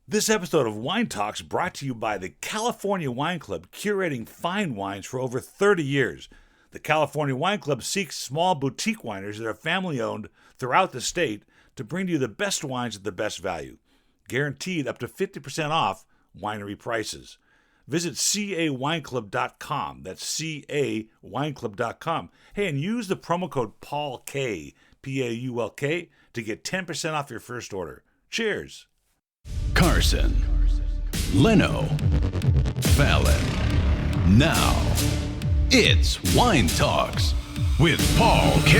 This episode of Wine Talks brought to you by the California Wine Club, curating fine wines for over 30 years. The California Wine Club seeks small boutique wineries that are family-owned throughout the state to bring to you the best wines at the best value, guaranteed up to 50% off winery prices. Visit cawineclub.com. That's cawineclub.com. Hey, and use the promo code PAULK, P-A-U-L-K, to get 10% off your first order. Cheers. Carson, Leno, Fallon. Now, it's Wine Talks with Paul K.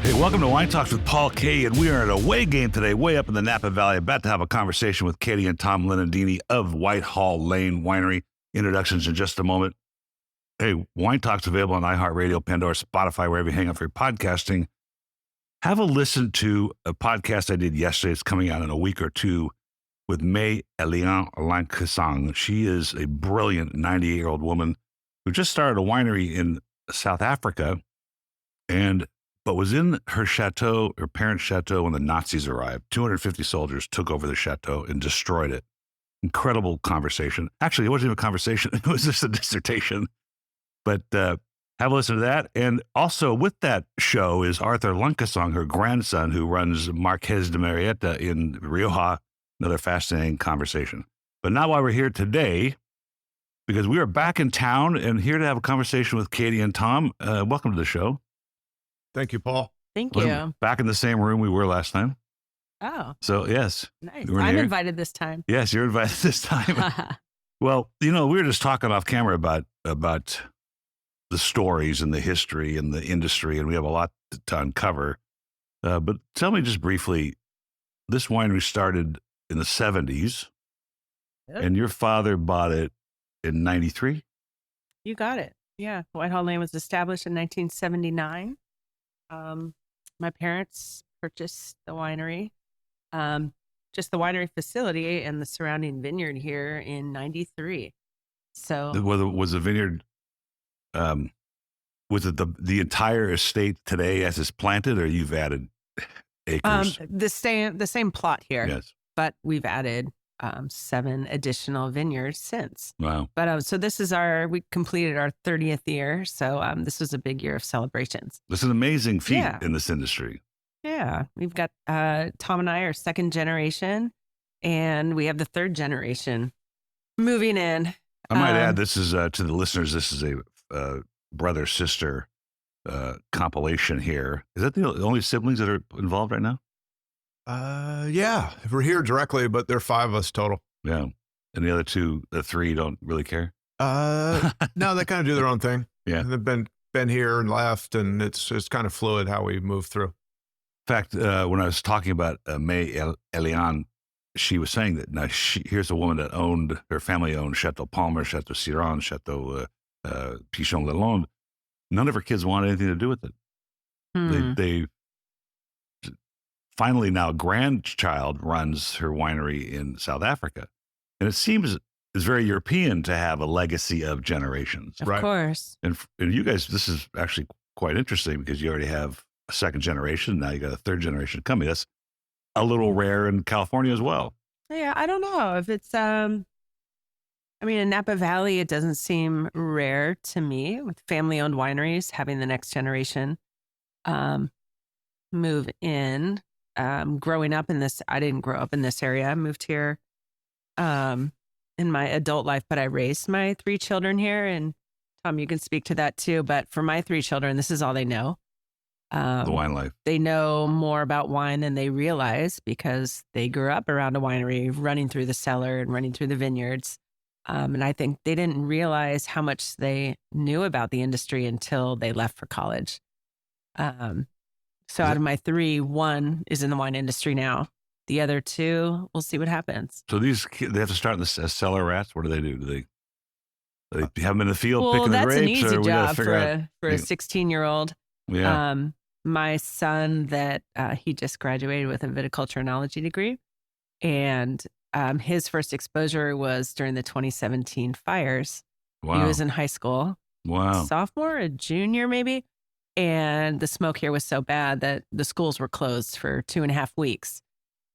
Hey, welcome to Wine Talks with Paul K. And we are at a away game today, way up in the Napa Valley. About to have a conversation with Katie and Tom Leonardini of Whitehall Lane Winery. Introductions in just a moment. Hey, Wine Talks available on iHeartRadio, Pandora, Spotify, wherever you hang out for your podcasting. Have a listen to a podcast I did yesterday. It's coming out in a week or two with May Elian. She is a brilliant 98-year-old woman who just started a winery in South Africa, but was in her chateau, her parents' chateau, when the Nazis arrived. 250 soldiers took over the chateau and destroyed it. Incredible conversation. Actually, it wasn't even a conversation. It was just a dissertation. But have a listen to that. And also with that show is Arthur Lunkesong, her grandson, who runs Marqués de Marietta in Rioja. Another fascinating conversation. But not why we're here today, because we are back in town and here to have a conversation with Katie and Tom. Welcome to the show. Thank you, Paul. Thank We're you. back in the same room we were last time. Oh, So, yes. nice. You were I'm here? invited this time. Yes, you're invited this time. Well, we were just talking off camera about the stories and the history and the industry, and we have a lot to uncover. But tell me just briefly, this winery started in the 70s, Yep. and your father bought it in 93? You got it. Yeah. Whitehall Lane was established in 1979. My parents purchased the winery, just the winery facility and the surrounding vineyard here in 93. So Was the vineyard, was it the entire estate today as it's planted, or you've added acres? the same plot here, Yes. but we've added 7 additional vineyards since. Wow. But so we completed our 30th year. So this was a big year of celebrations. This is an amazing feat Yeah. in this industry. Yeah, we've got Tom and I are second generation, and we have the third generation moving in. I might add, this is to the listeners, this is a brother-sister compilation here. Is that the only siblings that are involved right now? Yeah, we're here directly, but there are 5 of us total. Yeah. And the other the 3 don't really care? No, they kind of do their own thing. Yeah. And they've been here and left, and it's kind of fluid how we move through. In fact, when I was talking about May Elian, she was saying that now here's a woman that her family owned Chateau Palmer, Chateau Siron, Chateau Pichon Lalonde. None of her kids wanted anything to do with it. They finally now grandchild runs her winery in South Africa. And it seems it's very European to have a legacy of generations. Of Right. course. And you guys, this is actually quite interesting because you already have a second generation. Now you got a third generation coming. That's a little rare in California as well. Yeah, I don't know if it's, in Napa Valley, it doesn't seem rare to me with family-owned wineries having the next generation move in. Growing up in this, I didn't grow up in this area. I moved here in my adult life, but I raised my 3 children here. And Tom, you can speak to that too. But for my 3 children, this is all they know. The wine life. They know more about wine than they realize because they grew up around a winery, running through the cellar and running through the vineyards. And I think they didn't realize how much they knew about the industry until they left for college. So out of my 3, 1 is in the wine industry now. The other 2, we'll see what happens. So these kids, they have to start in the cellar rats. What do? Do they have them in the field Well, picking the that's grapes? an easy or we gotta job figure out? for a 16-year-old. Yeah. My son that he just graduated with a viticulture enology degree, and his first exposure was during the 2017 fires. Wow. He was in high school, Wow. sophomore, a junior maybe, and the smoke here was so bad that the schools were closed for 2.5 weeks.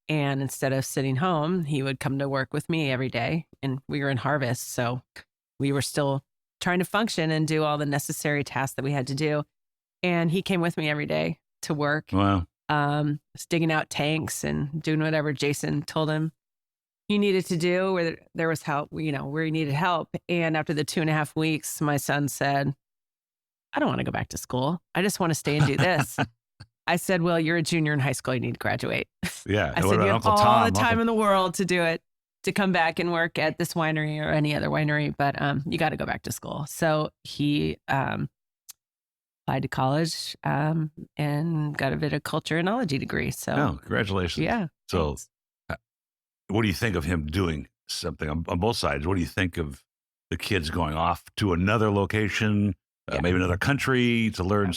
And instead of sitting home, he would come to work with me every day. And we were in harvest. So we were still trying to function and do all the necessary tasks that we had to do. And he came with me every day to work. Wow. Was digging out tanks and doing whatever Jason told him he needed to do where there was help, where he needed help. And after the 2.5 weeks, my son said, I don't want to go back to school. I just want to stay and do this. I said, well, you're a junior in high school. You need to graduate. Yeah. I said, you have all the time in the world to do it, to come back and work at this winery or any other winery, but you got to go back to school. So he applied to college and got a viticulture degree. So, oh, congratulations. Yeah. So, thanks. what do you think of him doing something on both sides? What do you think of the kids going off to another location, maybe another country to learn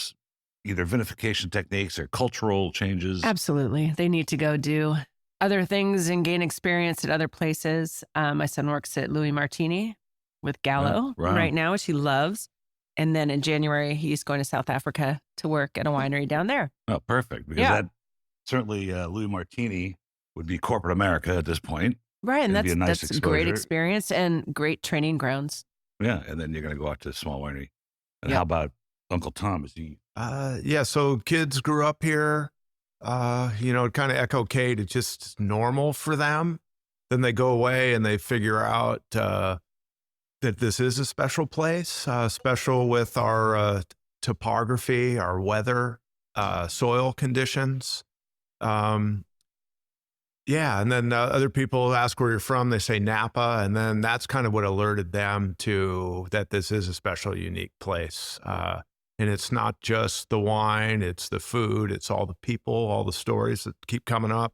either vinification techniques or cultural changes? Absolutely. They need to go do other things and gain experience at other places. My son works at Louis Martini with Gallo right now, which he loves. And then in January, he's going to South Africa to work at a winery down there. Oh, perfect. Because that certainly Louis Martini would be corporate America at this point. Right. And It'd be a nice that's a great experience and great training grounds. Yeah. And then you're going to go out to a small winery. And how about Uncle Tom? Is he? So kids grew up here, kind of echo Kate. It's just normal for them. Then they go away and they figure out that this is a special place, special with our topography, our weather, soil conditions. And then other people ask where you're from. They say Napa. And then that's kind of what alerted them to that this is a special, unique place. And it's not just the wine, it's the food, it's all the people, all the stories that keep coming up.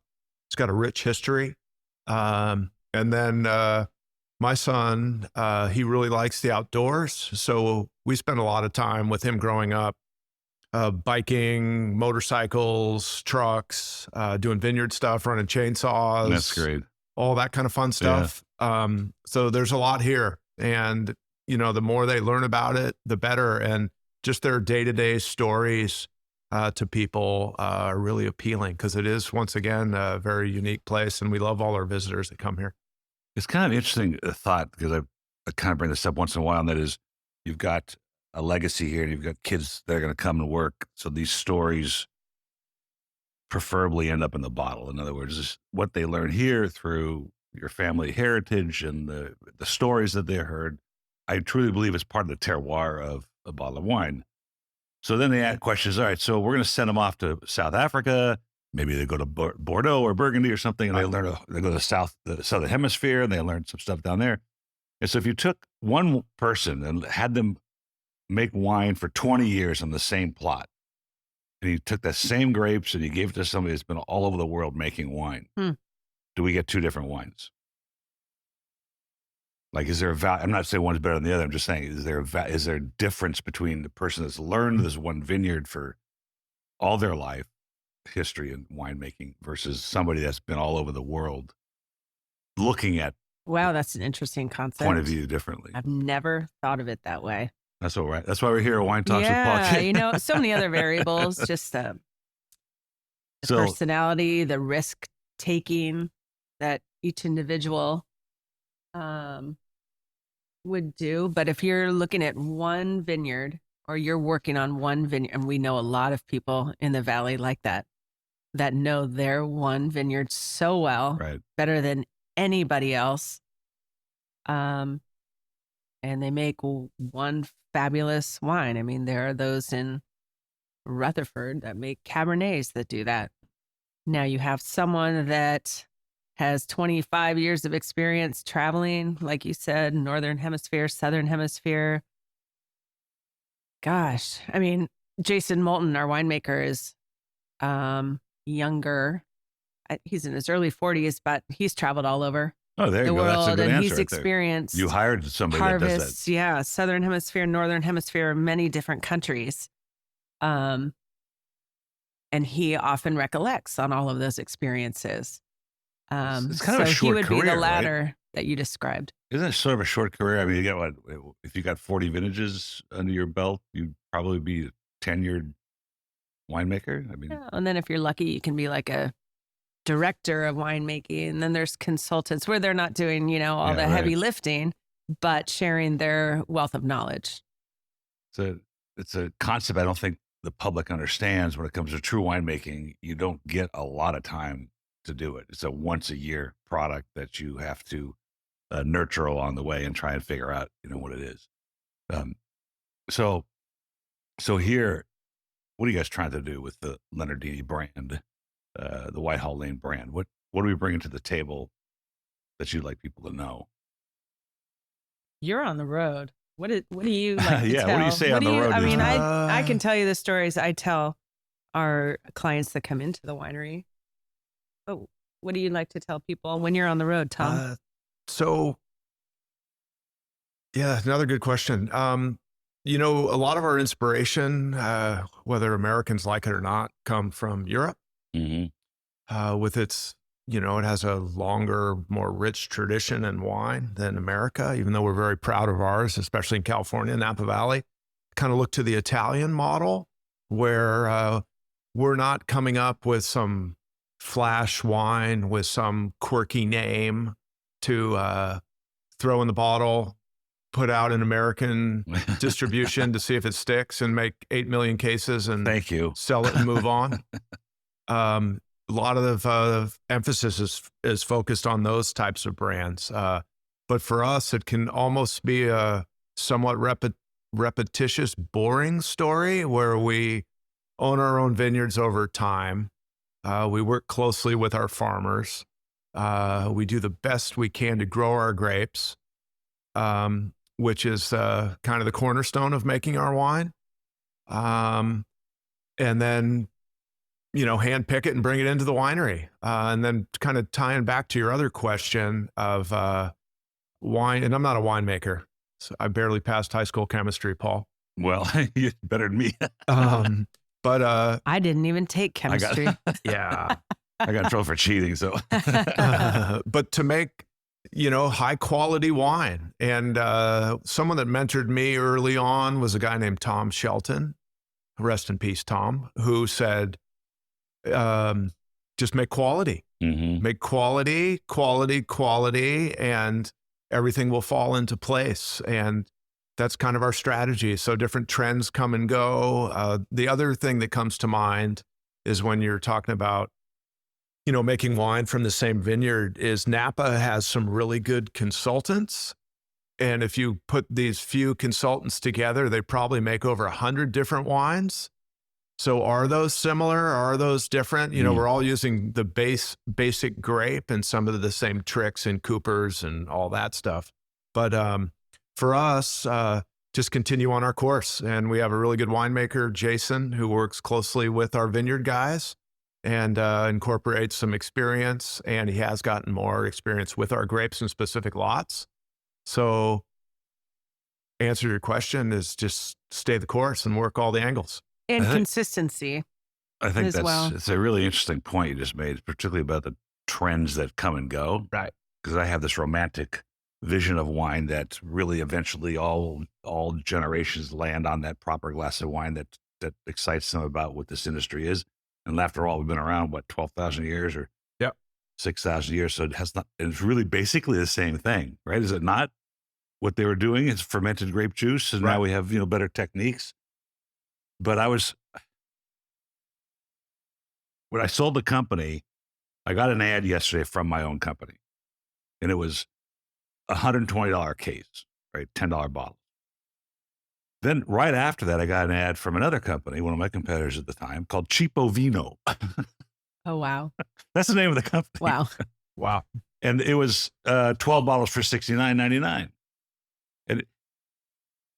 It's got a rich history. And then my son, he really likes the outdoors. So we spent a lot of time with him growing up, biking, motorcycles, trucks, doing vineyard stuff, running chainsaws. That's great. All that kind of fun stuff. So there's a lot here. And, the more they learn about it, the better. And just their day-to-day stories to people are really appealing because it is, once again, a very unique place. And we love all our visitors that come here. It's kind of interesting thought because I kind of bring this up once in a while, and that is you've got a legacy here and you've got kids that are going to come and work. So these stories preferably end up in the bottle. In other words, this, what they learn here through your family heritage and the stories that they heard, I truly believe is part of the terroir of a bottle of wine. So then they ask questions. All right, so we're going to send them off to South Africa. Maybe they go to Bordeaux or Burgundy or something, and they go to the Southern Hemisphere, and they learn some stuff down there. And so if you took one person and had them make wine for 20 years on the same plot, and you took the same grapes and you gave it to somebody that's been all over the world making wine, do we get two different wines? Like, is there a value? I'm not saying one's better than the other. I'm just saying, is there a difference between the person that's learned this one vineyard for all their life, history and winemaking, versus somebody that's been all over the world looking at that's an interesting concept. Point of view differently. I've never thought of it that way. That's all right. That's why we're here at Wine Talks with Paul K. So many other variables, just the personality, the risk taking that each individual would do. But if you're looking at one vineyard or you're working on one vineyard, and we know a lot of people in the Valley like that know their one vineyard so well, better than anybody else. And they make one fabulous wine. I mean, there are those in Rutherford that make Cabernets that do that. Now you have someone that has 25 years of experience traveling, like you said, Northern Hemisphere, Southern Hemisphere. Gosh, I mean, Jason Moulton, our winemaker, is younger. He's in his early 40s, but he's traveled all over the world. That's a good answer. He's experienced. You hired somebody harvests, that does that. Yeah, Southern Hemisphere, Northern Hemisphere, many different countries. And he often recollects on all of those experiences. It's kind of a short career, he would be the latter that you described. Isn't it sort of a short career? I mean, you got if you got 40 vintages under your belt, you'd probably be a tenured winemaker. I mean, and then if you're lucky, you can be like a director of winemaking, and then there's consultants where they're not doing, all the right. heavy lifting, but sharing their wealth of knowledge. It's a concept I don't think the public understands when it comes to true winemaking. You don't get a lot of time to do it. It's a once a year product that you have to nurture along the way and try and figure out, what it is. So here, what are you guys trying to do with the Leonardini brand, the Whitehall Lane brand? What are we bringing to the table that you'd like people to know? You're on the road. What do you like to tell? What do you say on the road? I mean, I can tell you the stories I tell our clients that come into the winery. But what do you like to tell people when you're on the road, Tom? Another good question. A lot of our inspiration, whether Americans like it or not, come from Europe. Mm-hmm. With its, it has a longer, more rich tradition in wine than America, even though we're very proud of ours, especially in California, Napa Valley. Kind of look to the Italian model where we're not coming up with some flash wine with some quirky name to throw in the bottle, put out an American distribution to see if it sticks and make 8 million cases and Thank you. Sell it and move on. A lot of the emphasis is focused on those types of brands. But for us, it can almost be a somewhat repetitious, boring story where we own our own vineyards over time. We work closely with our farmers. We do the best we can to grow our grapes, which is kind of the cornerstone of making our wine. And then, hand pick it and bring it into the winery. And then kind of tying back to your other question of wine, and I'm not a winemaker, so I barely passed high school chemistry, Paul. Well, you're better than me. But I didn't even take chemistry. Yeah. I got in trouble for cheating, so. But to make, high quality wine. And someone that mentored me early on was a guy named Tom Shelton, rest in peace, Tom, who said, just make quality. Mm-hmm. Make quality, and everything will fall into place. And that's kind of our strategy. So different trends come and go. The other thing that comes to mind is when you're talking about, making wine from the same vineyard, is Napa has some really good consultants. And if you put these few consultants together, they probably make over 100 different wines. So are those similar? Are those different? We're all using the basic grape and some of the same tricks in coopers and all that stuff. But for us, just continue on our course. And we have a really good winemaker, Jason, who works closely with our vineyard guys and incorporates some experience. And he has gotten more experience with our grapes in specific lots. So answer to your question is just stay the course and work all the angles. And consistency. I think it's a really interesting point you just made, particularly about the trends that come and go. Right. Because I have this romantic vision of wine that really eventually all generations land on that proper glass of wine that excites them about what this industry is. And after all, we've been around, 12,000 years or 6,000 years. So it's really basically the same thing, right? Is it not? What they were doing is fermented grape juice. And now we have, better techniques. But when I sold the company, I got an ad yesterday from my own company, and it was $120 case, right? $10 bottle. Then right after that, I got an ad from another company, one of my competitors at the time, called Cheapo Vino. Oh, wow. That's the name of the company. Wow. Wow. And it was 12 bottles for $69.99. And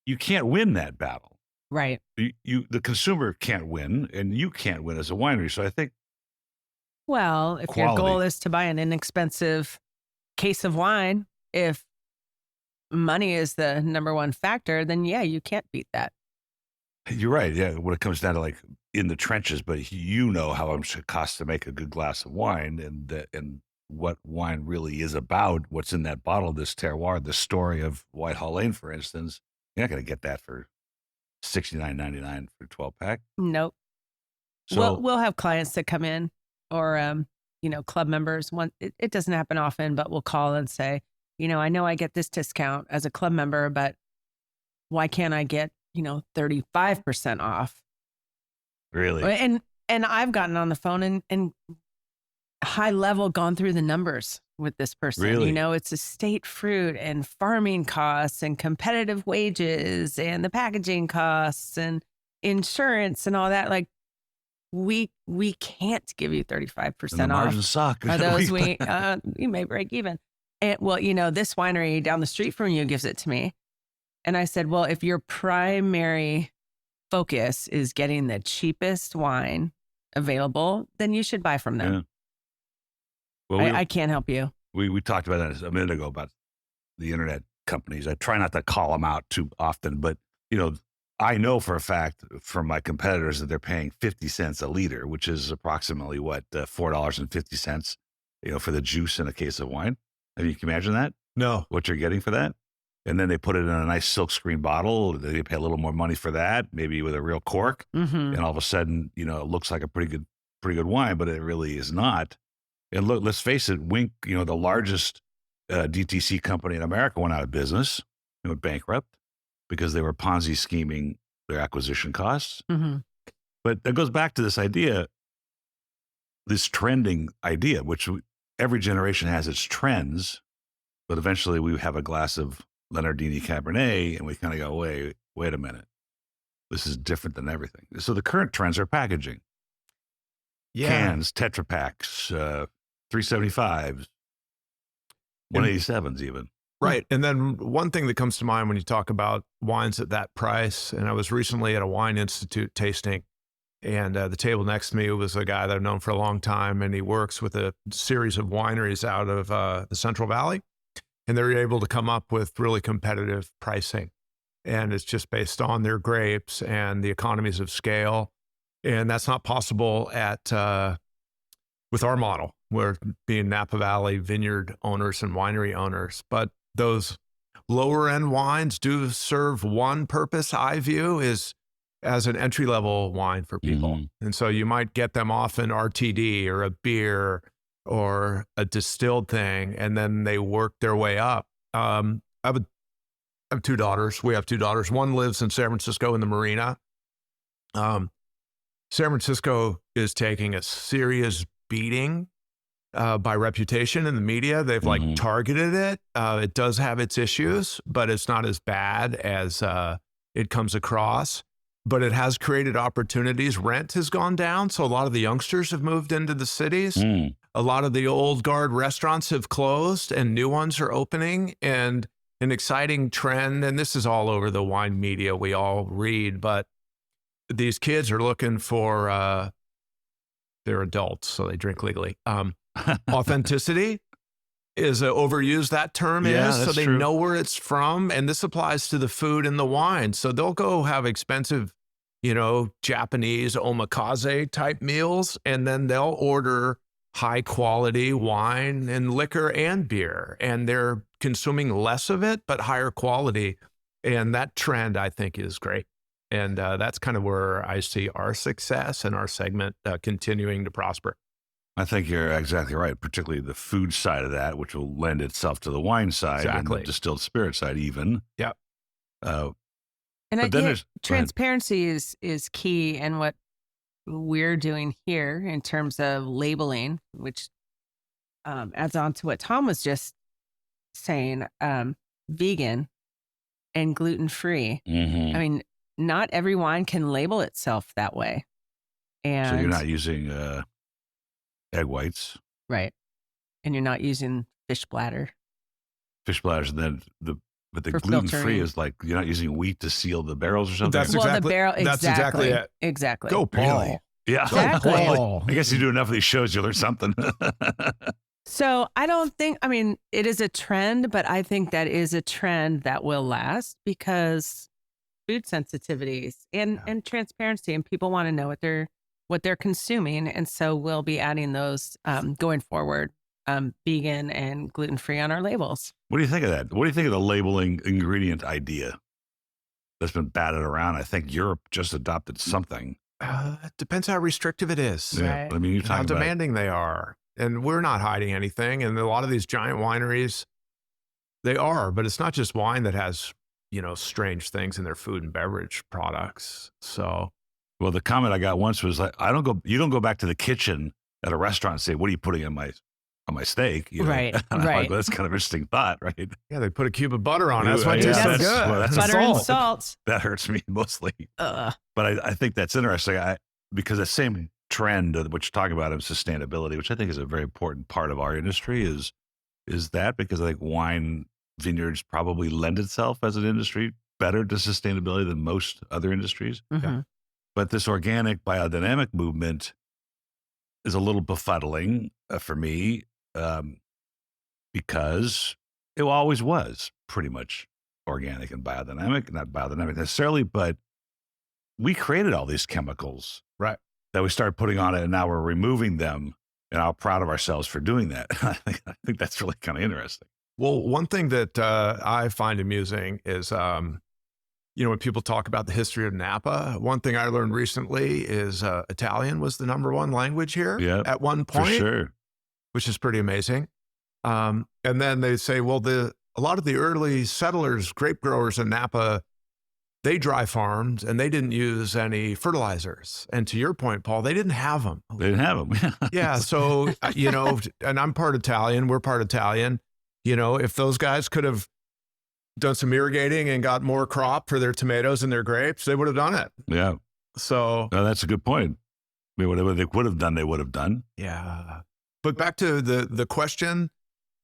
you can't win that battle. Right. The consumer can't win, and you can't win as a winery. So I think, well, if your goal is to buy an inexpensive case of wine, if money is the number one factor, then you can't beat that. You're right. Yeah, when it comes down to in the trenches, but how much it costs to make a good glass of wine, and what wine really is about, what's in that bottle, this terroir, the story of Whitehall Lane, for instance. You're not going to get that for $69.99 for 12-pack. Nope. So we'll have clients that come in or club members, it doesn't happen often, but will call and say, I know I get this discount as a club member, but why can't I get, 35% off? Really? And I've gotten on the phone and high level gone through the numbers with this person. Really? It's estate fruit and farming costs and competitive wages and the packaging costs and insurance and all that. Like we can't give you 35% And the off. margins suck. Are those you may break even. And this winery down the street from you gives it to me. And I said, well, if your primary focus is getting the cheapest wine available, then you should buy from them. Yeah. Well, I can't help you. We talked about that a minute ago about the internet companies. I try not to call them out too often, but I know for a fact from my competitors that they're paying 50 cents a liter, which is approximately what, $4.50, for the juice in a case of wine. I mean, you can imagine that? No. What you're getting for that? And then they put it in a nice silk screen bottle. They pay a little more money for that, maybe with a real cork. Mm-hmm. And all of a sudden, it looks like a pretty good wine, but it really is not. And look, let's face it, Wink, the largest DTC company in America went out of business, went bankrupt because they were Ponzi scheming their acquisition costs. Mm-hmm. But that goes back to this idea, this trending idea, which every generation has its trends, but eventually we have a glass of Leonardini Cabernet and we kind of go, wait a minute. This is different than everything. So the current trends are packaging. Yeah. Cans, Tetra Paks, 375s, 187s even. Right. And then one thing that comes to mind when you talk about wines at that price, and I was recently at a wine institute tasting, and the table next to me was a guy that I've known for a long time, and he works with a series of wineries out of the Central Valley, and they're able to come up with really competitive pricing. And it's just based on their grapes and the economies of scale. And that's not possible with our model. We're being Napa Valley vineyard owners and winery owners, but those lower end wines do serve one purpose, I view, is as an entry level wine for people. Mm-hmm. And so you might get them off an RTD or a beer or a distilled thing, and then they work their way up. I have two daughters. We have two daughters. One lives in San Francisco in the Marina. San Francisco is taking a serious beating by reputation in the media. They've targeted it. It does have its issues, but it's not as bad as it comes across. But it has created opportunities. Rent has gone down, so a lot of the youngsters have moved into the cities. A lot of the old guard restaurants have closed and new ones are opening. And an exciting trend, and this is all over the wine media we all read, but these kids are looking for, they're adults, so they drink legally. Authenticity is overused, that term is, so they know where it's from. And this applies to the food and the wine. So they'll go have expensive, Japanese omakase type meals, and then they'll order high quality wine and liquor and beer, and they're consuming less of it, but higher quality. And that trend, I think, is great. And that's kind of where I see our success and our segment continuing to prosper. I think you're exactly right, particularly the food side of that, which will lend itself to the wine side and the distilled spirit side even. Yep. And I think transparency is key, and what we're doing here in terms of labeling, which adds on to what Tom was just saying, vegan and gluten-free. Mm-hmm. I mean, not every wine can label itself that way. And so you're not using egg whites. Right. And you're not using fish bladder. Fish bladders, and then the gluten-free is like you're not using wheat to seal the barrels or something? That's exactly it. Exactly. Go, Paul. Really? Yeah. Exactly. Paul. I guess you do enough of these shows, you learn something. So I don't think, it is a trend, but I think that is a trend that will last because food sensitivities and transparency, and people want to know what they're consuming. And so we'll be adding those going forward, vegan and gluten-free on our labels. What do you think of that? What do you think of the labeling ingredient idea that's been batted around? I think Europe just adopted something. It depends how restrictive it is. Yeah. Right. I mean, you're talking how about demanding they are. And we're not hiding anything. And a lot of these giant wineries, they are, but it's not just wine that has, strange things in their food and beverage products. So, well, the comment I got once was like, you don't go back to the kitchen at a restaurant and say, what are you putting on my steak? Right, And I'm right. like, well, that's kind of an interesting thought, right? yeah, they put a cube of butter on it. That's Yeah, why it tastes so that's- good. well, that's Butter and salt. salt. That hurts me mostly. Ugh. But I think that's interesting because the same trend of what you're talking about of sustainability, which I think is a very important part of our industry, is that because I think wine vineyards probably lend itself as an industry better to sustainability than most other industries. Mhm. But this organic biodynamic movement is a little befuddling for me because it always was pretty much organic and biodynamic, not biodynamic necessarily, but we created all these chemicals Right. that we started putting on it, and now we're removing them, and I'm proud of ourselves for doing that. I think that's really kind of interesting. Well, one thing that I find amusing is, when people talk about the history of Napa, one thing I learned recently is Italian was the #1 language here at one For point, sure. which is pretty amazing. And then they say, well, a lot of the early settlers, grape growers in Napa, they dry farmed and they didn't use any fertilizers. And to your point, Paul, they didn't have them. They didn't have them. Yeah. So, and I'm part Italian, we're part Italian. If those guys could have done some irrigating and got more crop for their tomatoes and their grapes, they would have done it. Yeah. So, No, that's a good point. I mean, whatever they would have done, they would have done. yeah. But back to the question,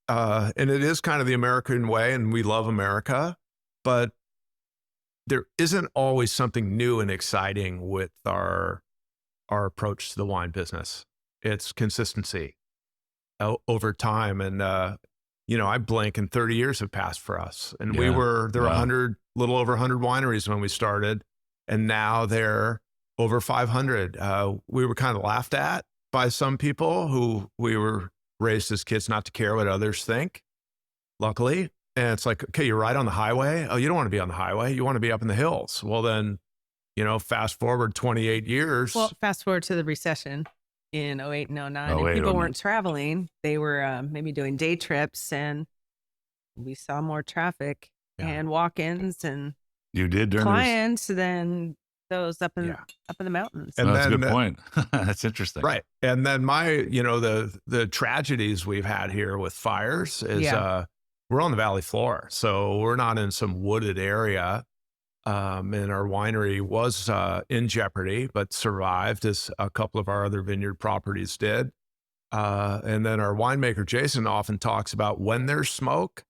and it is kind of the American way, and we love America, but there isn't always something new and exciting with our approach to the wine business. It's consistency over time. And, I blink and 30 years have passed for us. And there were Wow. little over 100 wineries when we started, and now they're over 500. We were kind of laughed at by some people who we were raised as kids not to care what others think, luckily. And it's like, okay, you're right on the highway. Oh, you don't want to be on the highway. You want to be up in the hills. Well, then, fast forward 28 years. Well, fast forward to the recession in 08 and 09. 08, And people 09. weren't traveling. They were maybe doing day trips, and we saw more traffic Yeah. and walk-ins and You did during clients than those up in Yeah. the mountains. And that's a then, good point. That's interesting. right. And then the tragedies we've had here with fires is we're on the valley floor. So we're not in some wooded area. And our winery was in jeopardy, but survived as a couple of our other vineyard properties did. And then our winemaker, Jason, often talks about when there's smoke,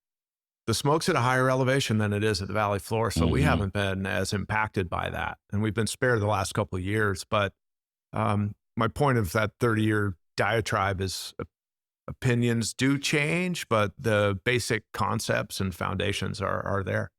the smoke's at a higher elevation than it is at the valley floor. So we Mhm. haven't been as impacted by that. And we've been spared the last couple of years. But my point of that 30-year diatribe is opinions do change, but the basic concepts and foundations are there.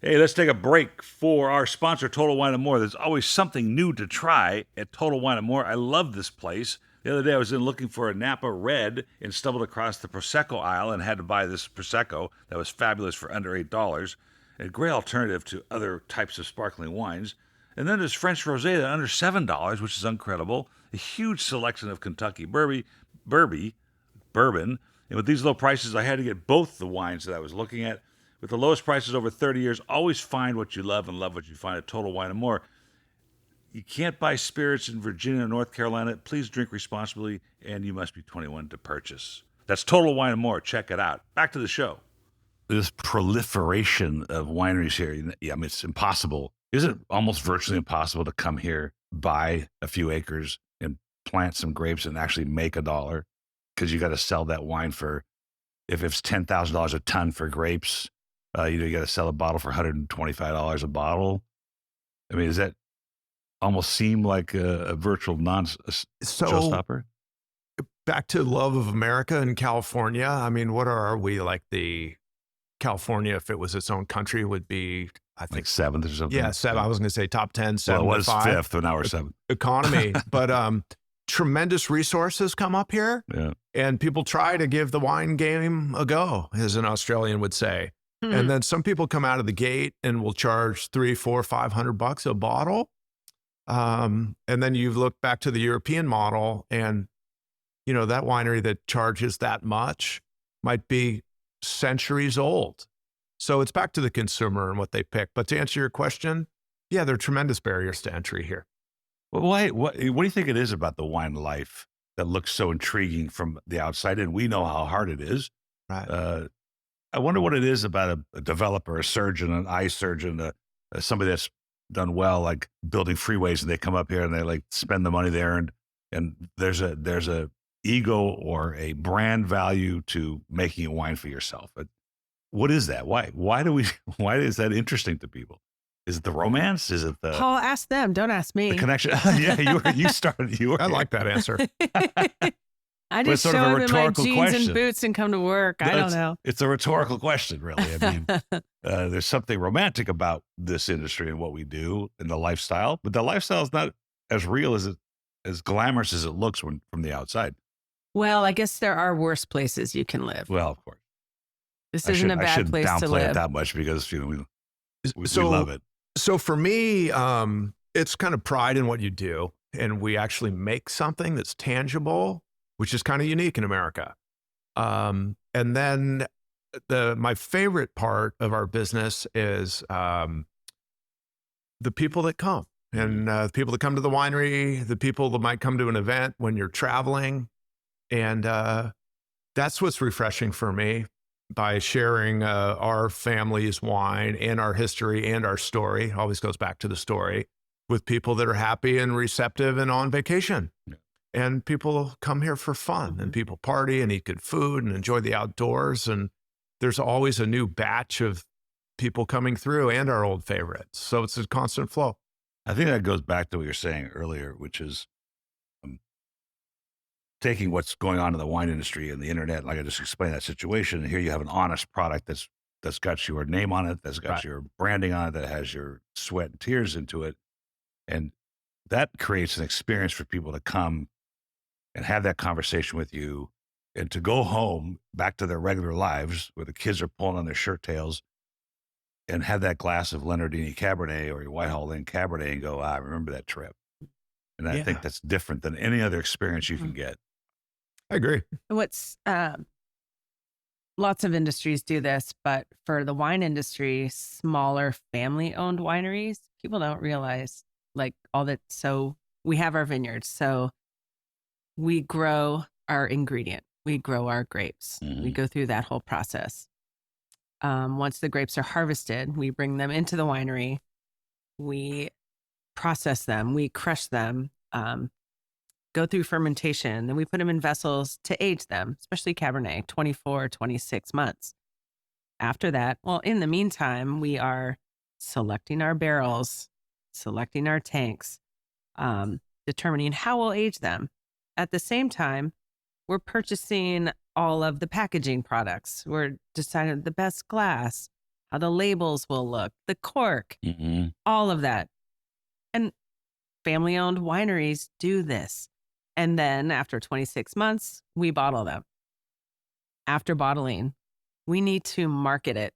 Hey, let's take a break for our sponsor, Total Wine & More. There's always something new to try at Total Wine & More. I love this place. The other day I was in looking for a Napa Red and stumbled across the Prosecco aisle and had to buy this Prosecco that was fabulous for under $8. A great alternative to other types of sparkling wines. And then there's French Rosé at under $7, which is incredible. A huge selection of Kentucky bourbon. And with these low prices, I had to get both the wines that I was looking at. With the lowest prices over 30 years, always find what you love and love what you find at Total Wine & More. You can't buy spirits in Virginia or North Carolina. Please drink responsibly, and you must be 21 to purchase. That's Total Wine & More. Check it out. Back to the show. This proliferation of wineries here, I mean, it's impossible. Is it almost virtually impossible to come here, buy a few acres, and plant some grapes and actually make $1? Because you got to sell that wine for, if it's $10,000 a ton for grapes, you got to sell a bottle for $125 a bottle. I mean, does that almost seem like a virtual showstopper? Back to love of America and California. I mean, what are we, like the California, if it was its own country, would be, I think, Like 7th or something? yeah, 7. I was going to say top 10, 7 Well, it to was 5 5th, but now we're 7th. economy. But tremendous resources come up here, Yeah. and people try to give the wine game a go, as an Australian would say. And then some people come out of the gate and will charge $300, $400, $500 a bottle. And then you look back to the European model, and that winery that charges that much might be centuries old. So it's back to the consumer and what they pick. But to answer your question, yeah, there are tremendous barriers to entry here. Well, what do you think it is about the wine life that looks so intriguing from the outside? And we know how hard it is. Right. I wonder what it is about a developer, a surgeon, an eye surgeon, somebody that's done well, like building freeways, and they come up here and they like spend the money there, and there's a ego or a brand value to making a wine for yourself. But what is that? Why is that interesting to people? Is it the romance? Is it the Paul, ask them. Don't ask me. the connection? Yeah, you started. I like that answer. I But it's just sort show of a up in my rhetorical jeans question. and boots and come to work. I don't know. It's a rhetorical question, really. I mean, there's something romantic about this industry and what we do and the lifestyle, but the lifestyle is not as real as glamorous as it looks from the outside. Well, I guess there are worse places you can live. Well, of course, This isn't a bad place downplay to it live. that much because we So- love it. So for me, it's kind of pride in what you do. And we actually make something that's tangible, which is kind of unique in America. And then my favorite part of our business is the people that come. And the people that come to the winery, the people that might come to an event when you're traveling. And that's what's refreshing for me, by sharing our family's wine and our history and our story. It always goes back to the story, with people that are happy and receptive and on vacation. Yeah. And people come here for fun, and people party and eat good food and enjoy the outdoors. And there's always a new batch of people coming through, and our old favorites. So it's a constant flow. I think that goes back to what you were saying earlier, which is taking what's going on in the wine industry and the internet. Like I just explained that situation, and here you have an honest product that's got your name on it, that's got Right. your branding on it, that has your sweat and tears into it, and that creates an experience for people to come and have that conversation with you, and to go home back to their regular lives where the kids are pulling on their shirt tails and have that glass of Leonardini Cabernet or your Whitehall Lane Cabernet and go, I remember that trip. And I Yeah. think that's different than any other experience you can get. I agree. What's lots of industries do this, but for the wine industry, smaller family-owned wineries, people don't realize like all that. So we have our vineyards. So we grow our ingredient. We grow our grapes. We go through that whole process. Once the grapes are harvested, we bring them into the winery. We process them. We crush them. Go through fermentation. Then we put them in vessels to age them, especially Cabernet, 24, 26 months. After that, well, in the meantime, we are selecting our barrels, selecting our tanks, determining how we'll age them. At the same time, we're purchasing all of the packaging products. We're deciding the best glass, how the labels will look, the cork, all of that. And family-owned wineries do this. And then after 26 months, we bottle them. After bottling, we need to market it,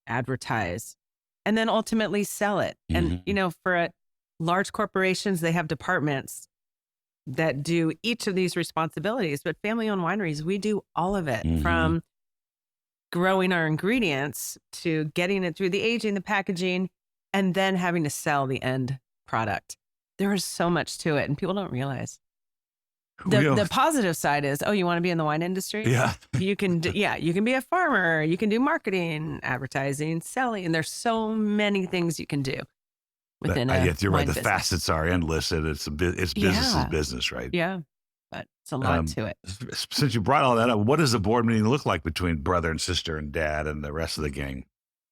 advertise, and then ultimately sell it. And, for large corporations, they have departments that do each of these responsibilities. But family-owned wineries, we do all of it, from growing our ingredients to getting it through the aging, the packaging, and then having to sell the end product. There is so much to it, and people don't realize. The positive side is, you want to be in the wine industry? Yeah. You can you can be a farmer, you can do marketing, advertising, selling, and there's so many things you can do within you're right. wine The business. facets are endless, and it's business is business, right? Yeah, but it's a lot to it. Since you brought all that up, what does the board meeting look like between brother and sister and dad and the rest of the gang?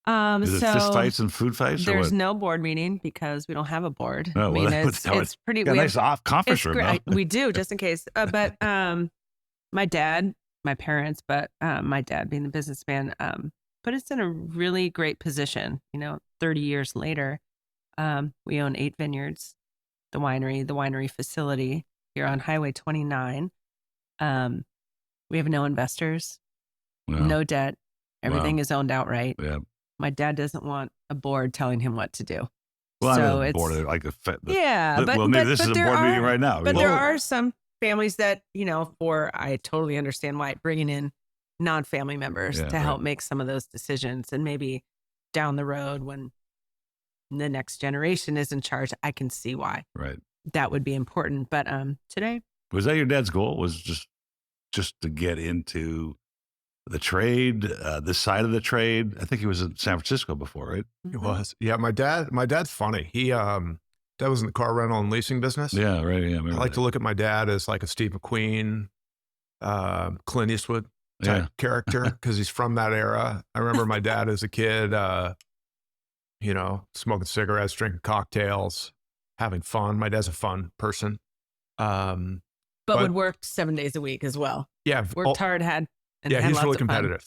Is it fist fights and food fights? There's or what? no board meeting because we don't have a board. Oh, well, it's pretty. Got a We nice off conference it's room. great. though. We do, just in case. But my dad, my parents, but my dad being the businessman, put us in a really great position. 30 years later, we own 8 vineyards, the winery facility here on Highway 29. We have no investors, no debt. Everything is owned outright. Yeah. My dad doesn't want a board telling him what to do. Well, So I'm it's board of, like yeah, but maybe this is a there board are, meeting right now. But there are some families that, I totally understand why bringing in non-family members Yeah, to right. help make some of those decisions. And maybe down the road when the next generation is in charge, I can see why Right. that would be important. But today, Was that your dad's goal? Was just to get into the trade, this side of the trade? I think he was in San Francisco before, right? It was. Yeah, my dad's funny. He dad was in the car rental and leasing business. Yeah, right. Yeah, I I remember like that. to look at my dad as like a Steve McQueen, Clint Eastwood type Yeah. character because he's from that era. I remember my dad as a kid, smoking cigarettes, drinking cocktails, having fun. My dad's a fun person. but But- would work 7 days a week as well. Yeah, Worked hard, had he's lots really of fun. competitive,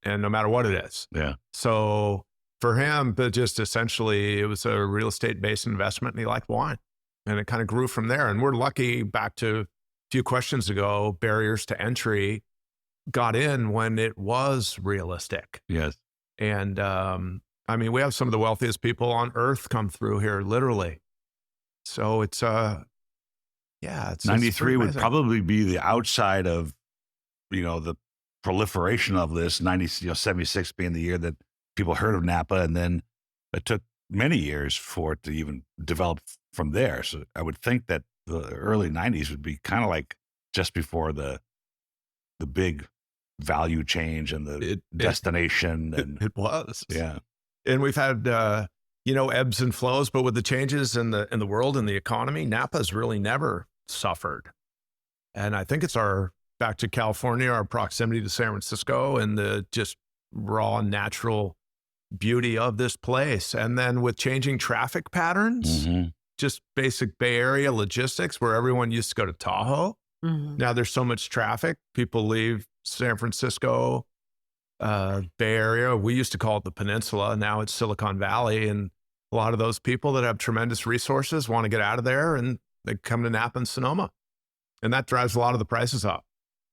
and no matter what it is. Yeah. So for him, but just essentially, it was a real estate based investment, and he liked wine, and it kind of grew from there. And we're lucky. Back to a few questions ago, barriers to entry got in when it was realistic. Yes. And we have some of the wealthiest people on earth come through here, literally. So it's it's 93 pretty would amazing. probably be the outside of, the proliferation of this. 76 being the year that people heard of Napa, and then it took many years for it to even develop from there. So I would think that the early 90s would be kind of like just before the big value change and the destination. And It was. yeah, And we've had ebbs and flows, but with the changes in the world and the economy, Napa's really never suffered. And I think it's back to California, our proximity to San Francisco and the just raw natural beauty of this place. And then with changing traffic patterns, Mhm. just basic Bay Area logistics where everyone used to go to Tahoe. Mhm. Now there's so much traffic. People leave San Francisco, Bay Area. We used to call it the peninsula. Now it's Silicon Valley. And a lot of those people that have tremendous resources want to get out of there, and they come to Napa and Sonoma. And that drives a lot of the prices up.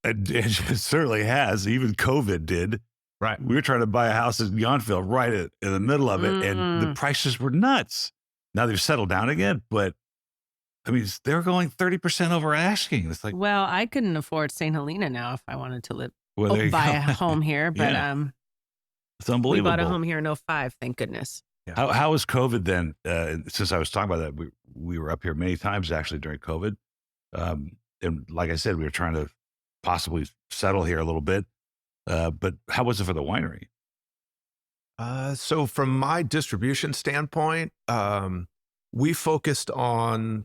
It certainly has. Even COVID did. Right. We were trying to buy a house in Yountville right in the middle of it, and the prices were nuts. Now they've settled down again, but they're going 30% over asking. It's like, Well, I couldn't afford St. Helena now if I wanted to there you buy go. a home here. But Yeah. It's we unbelievable. bought a home here in 2005, thank goodness. How was COVID then? Since I was talking about that, we were up here many times actually during COVID. And like I said, we were trying to possibly settle here a little bit. But how was it for the winery? So from my distribution standpoint, we focused on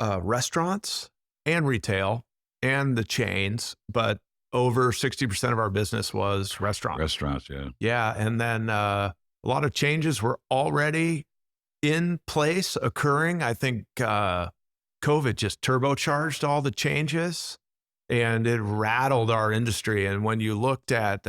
restaurants and retail and the chains, but over 60% of our business was restaurants. Restaurants, yeah. Yeah. And then a lot of changes were already in place, occurring. I think COVID just turbocharged all the changes, and it rattled our industry. And when you looked at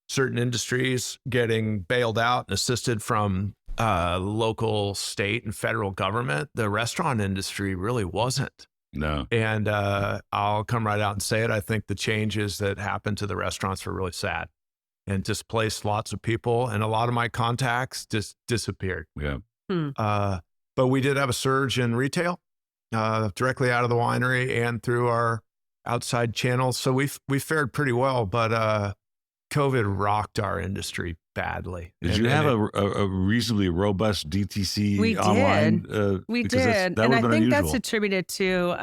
certain industries getting bailed out and assisted from local, state, and federal government, the restaurant industry really wasn't. No. And I'll come right out and say it. I think the changes that happened to the restaurants were really sad and displaced lots of people. And a lot of my contacts just disappeared. Yeah. But we did have a surge in retail directly out of the winery and through our outside channels. So we fared pretty well, but COVID rocked our industry badly. Did you have a reasonably robust DTC We online? We Because did. that And would I have been think unusual. that's attributed to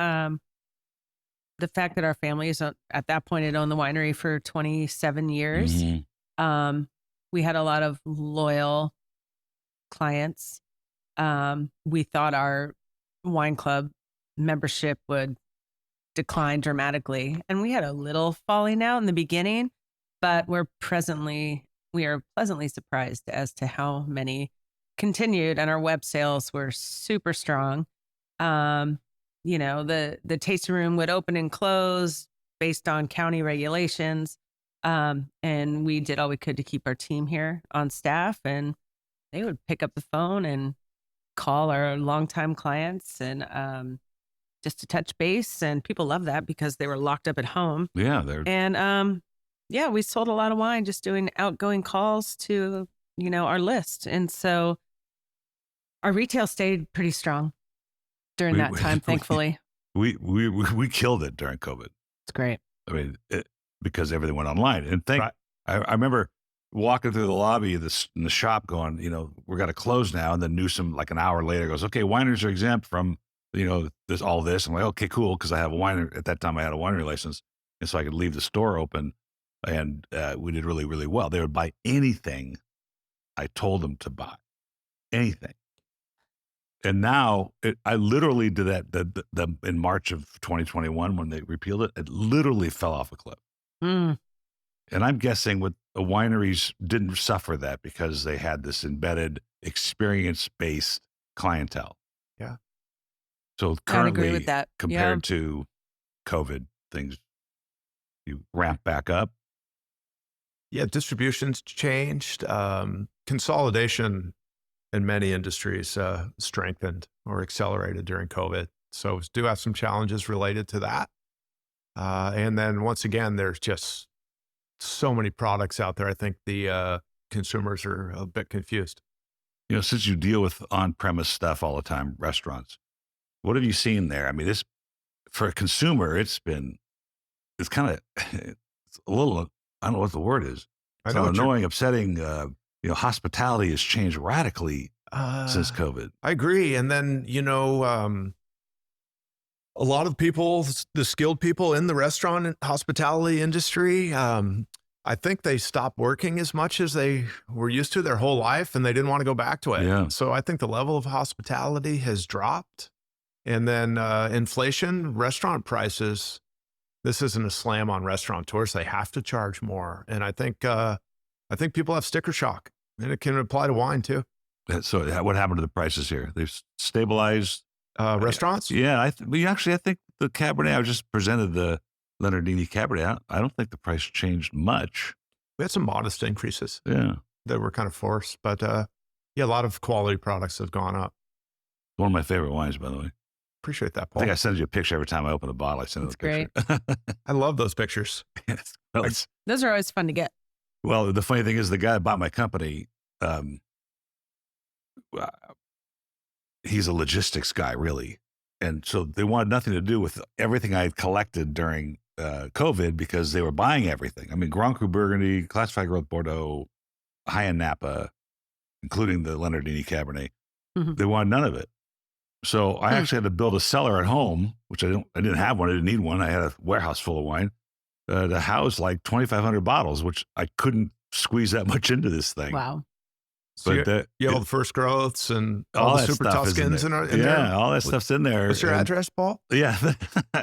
the fact that our families at that point had owned the winery for 27 years. Mhm. We had a lot of loyal clients. We thought our wine club membership would decline dramatically, and we had a little falling out in the beginning, but we are pleasantly surprised as to how many continued, and our web sales were super strong. The tasting room would open and close based on county regulations. And we did all we could to keep our team here on staff, and they would pick up the phone and call our longtime clients and just to touch base. And people love that because they were locked up at home. Yeah. They're And we sold a lot of wine just doing outgoing calls to, our list. And so our retail stayed pretty strong during that time, thankfully. we killed it during COVID. It's great. I mean, because everything went online. And Right. I remember walking through the lobby of in the shop going, we're going to close now. And then Newsom, like an hour later, goes, okay, wineries are exempt from, all this. I'm like, okay, cool. Because I have a winery. At that time, I had a winery license. And so I could leave the store open. And we did really, really well. They would buy anything I told them to buy. Anything. And now I literally did that in March of 2021 when they repealed it. It literally fell off a cliff. Mm. And I'm guessing the wineries didn't suffer that because they had this embedded experience-based clientele. Yeah. So I'd agree currently, with that. compared to COVID, things you ramp back up. Yeah, distribution's changed. Consolidation in many industries strengthened or accelerated during COVID. So do have some challenges related to that. And then once again, there's just so many products out there. I think the consumers are a bit confused. Since you deal with on-premise stuff all the time, restaurants, what have you seen there? I mean, for a consumer, it's kind of, it's a little, I don't know what the word is. I It's know what annoying, upsetting. Hospitality has changed radically since COVID. I agree. And then, a lot of people, the skilled people in the restaurant and hospitality industry, I think they stopped working as much as they were used to their whole life and they didn't want to go back to it. Yeah. So I think the level of hospitality has dropped. And then inflation, restaurant prices, this isn't a slam on restaurateurs. They have to charge more. And I think people have sticker shock, and it can apply to wine too. So what happened to the prices here? They've stabilized. Restaurants? Yeah, I think the Cabernet, I just presented the Leonardini Cabernet. I don't think the price changed much. We had some modest increases. Yeah. That were kind of forced, but a lot of quality products have gone up. One of my favorite wines, by the way. Appreciate that, I Paul. think I send you a picture every time I open a bottle. I send you a picture. I love those pictures. Yes. Well, Those are always fun to get. well, the funny thing is the guy that bought my company, he's a logistics guy, really. And so they wanted nothing to do with everything I had collected during COVID because they were buying everything. I mean, Grand Cru Burgundy, Classified Growth Bordeaux, high-end Napa, including the Leonardini Cabernet. Mhm. They wanted none of it. So I actually had to build a cellar at home, which I didn't have one. I didn't need one. I had a warehouse full of wine to house like 2,500 bottles, which I couldn't squeeze that much into this thing. Wow. So But you have all the first growths and all the that super stuff is in Tuscans there. in Yeah, there. all that stuff's in there. What's your And- address, Paul? Yeah,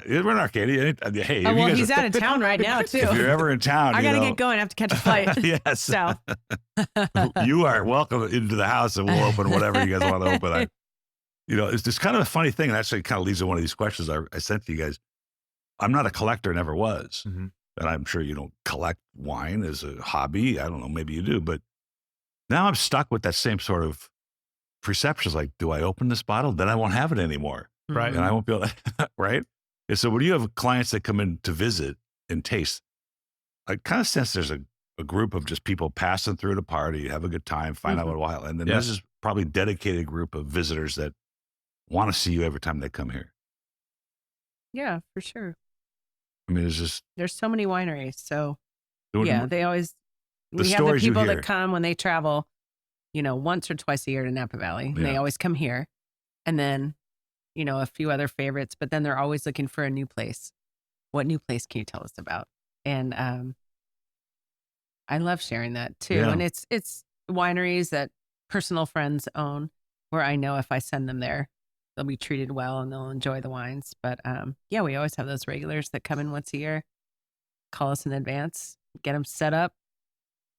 we're in Arcadia. Hey, if Oh, you well, guys he's out of town right now, too. if you're ever in town, I you got to know- get going. I have to catch a flight. Yes, So, you are welcome into the house, and we'll open whatever you guys want to open. It's just kind of a funny thing, and actually kind of leads to one of these questions I sent to you guys. I'm not a collector, never was, Mhm. and I'm sure you don't collect wine as a hobby. I don't know, maybe you do, but now I'm stuck with that same sort of perceptions. Like, do I open this bottle? Then I won't have it anymore, Right. and I won't be able to, right? And so when you have clients that come in to visit and taste, I kind of sense there's a group of just people passing through the party, have a good time, find out what a while, and then Yeah. there's this probably dedicated group of visitors that want to see you every time they come here. yeah, for sure. I mean, it's just There's so many wineries. So, doing yeah, they always, The we have the stories you people hear. that come when they travel, once or twice a year to Napa Valley. And they Yeah. always come here. And then, a few other favorites, but then they're always looking for a new place. What new place can you tell us about? And I love sharing that too. Yeah. And it's wineries that personal friends own, where I know if I send them there, they'll be treated well and they'll enjoy the wines. But yeah, we always have those regulars that come in once a year, call us in advance, get them set up.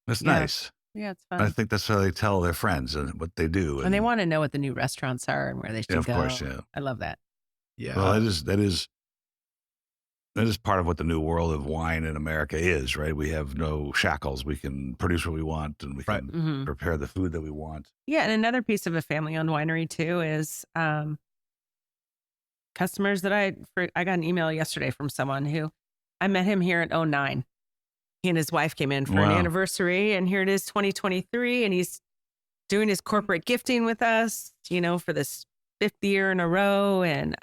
That's Yeah. nice. Yeah, it's I fun. think that's how they tell their friends and what they do. And they want to know what the new restaurants are and where they should Yeah, of go. course, yeah. I love that. Yeah. Well, that is part of what the new world of wine in America is, right? We have no shackles. We can produce what we want, and we Right. can Mhm. prepare the food that we want. Yeah, and another piece of a family-owned winery too is customers that I got an email yesterday from someone who I met him here in 2009. He and his wife came in for an Wow. anniversary, and here it is 2023, and he's doing his corporate gifting with us, for this fifth year in a row. And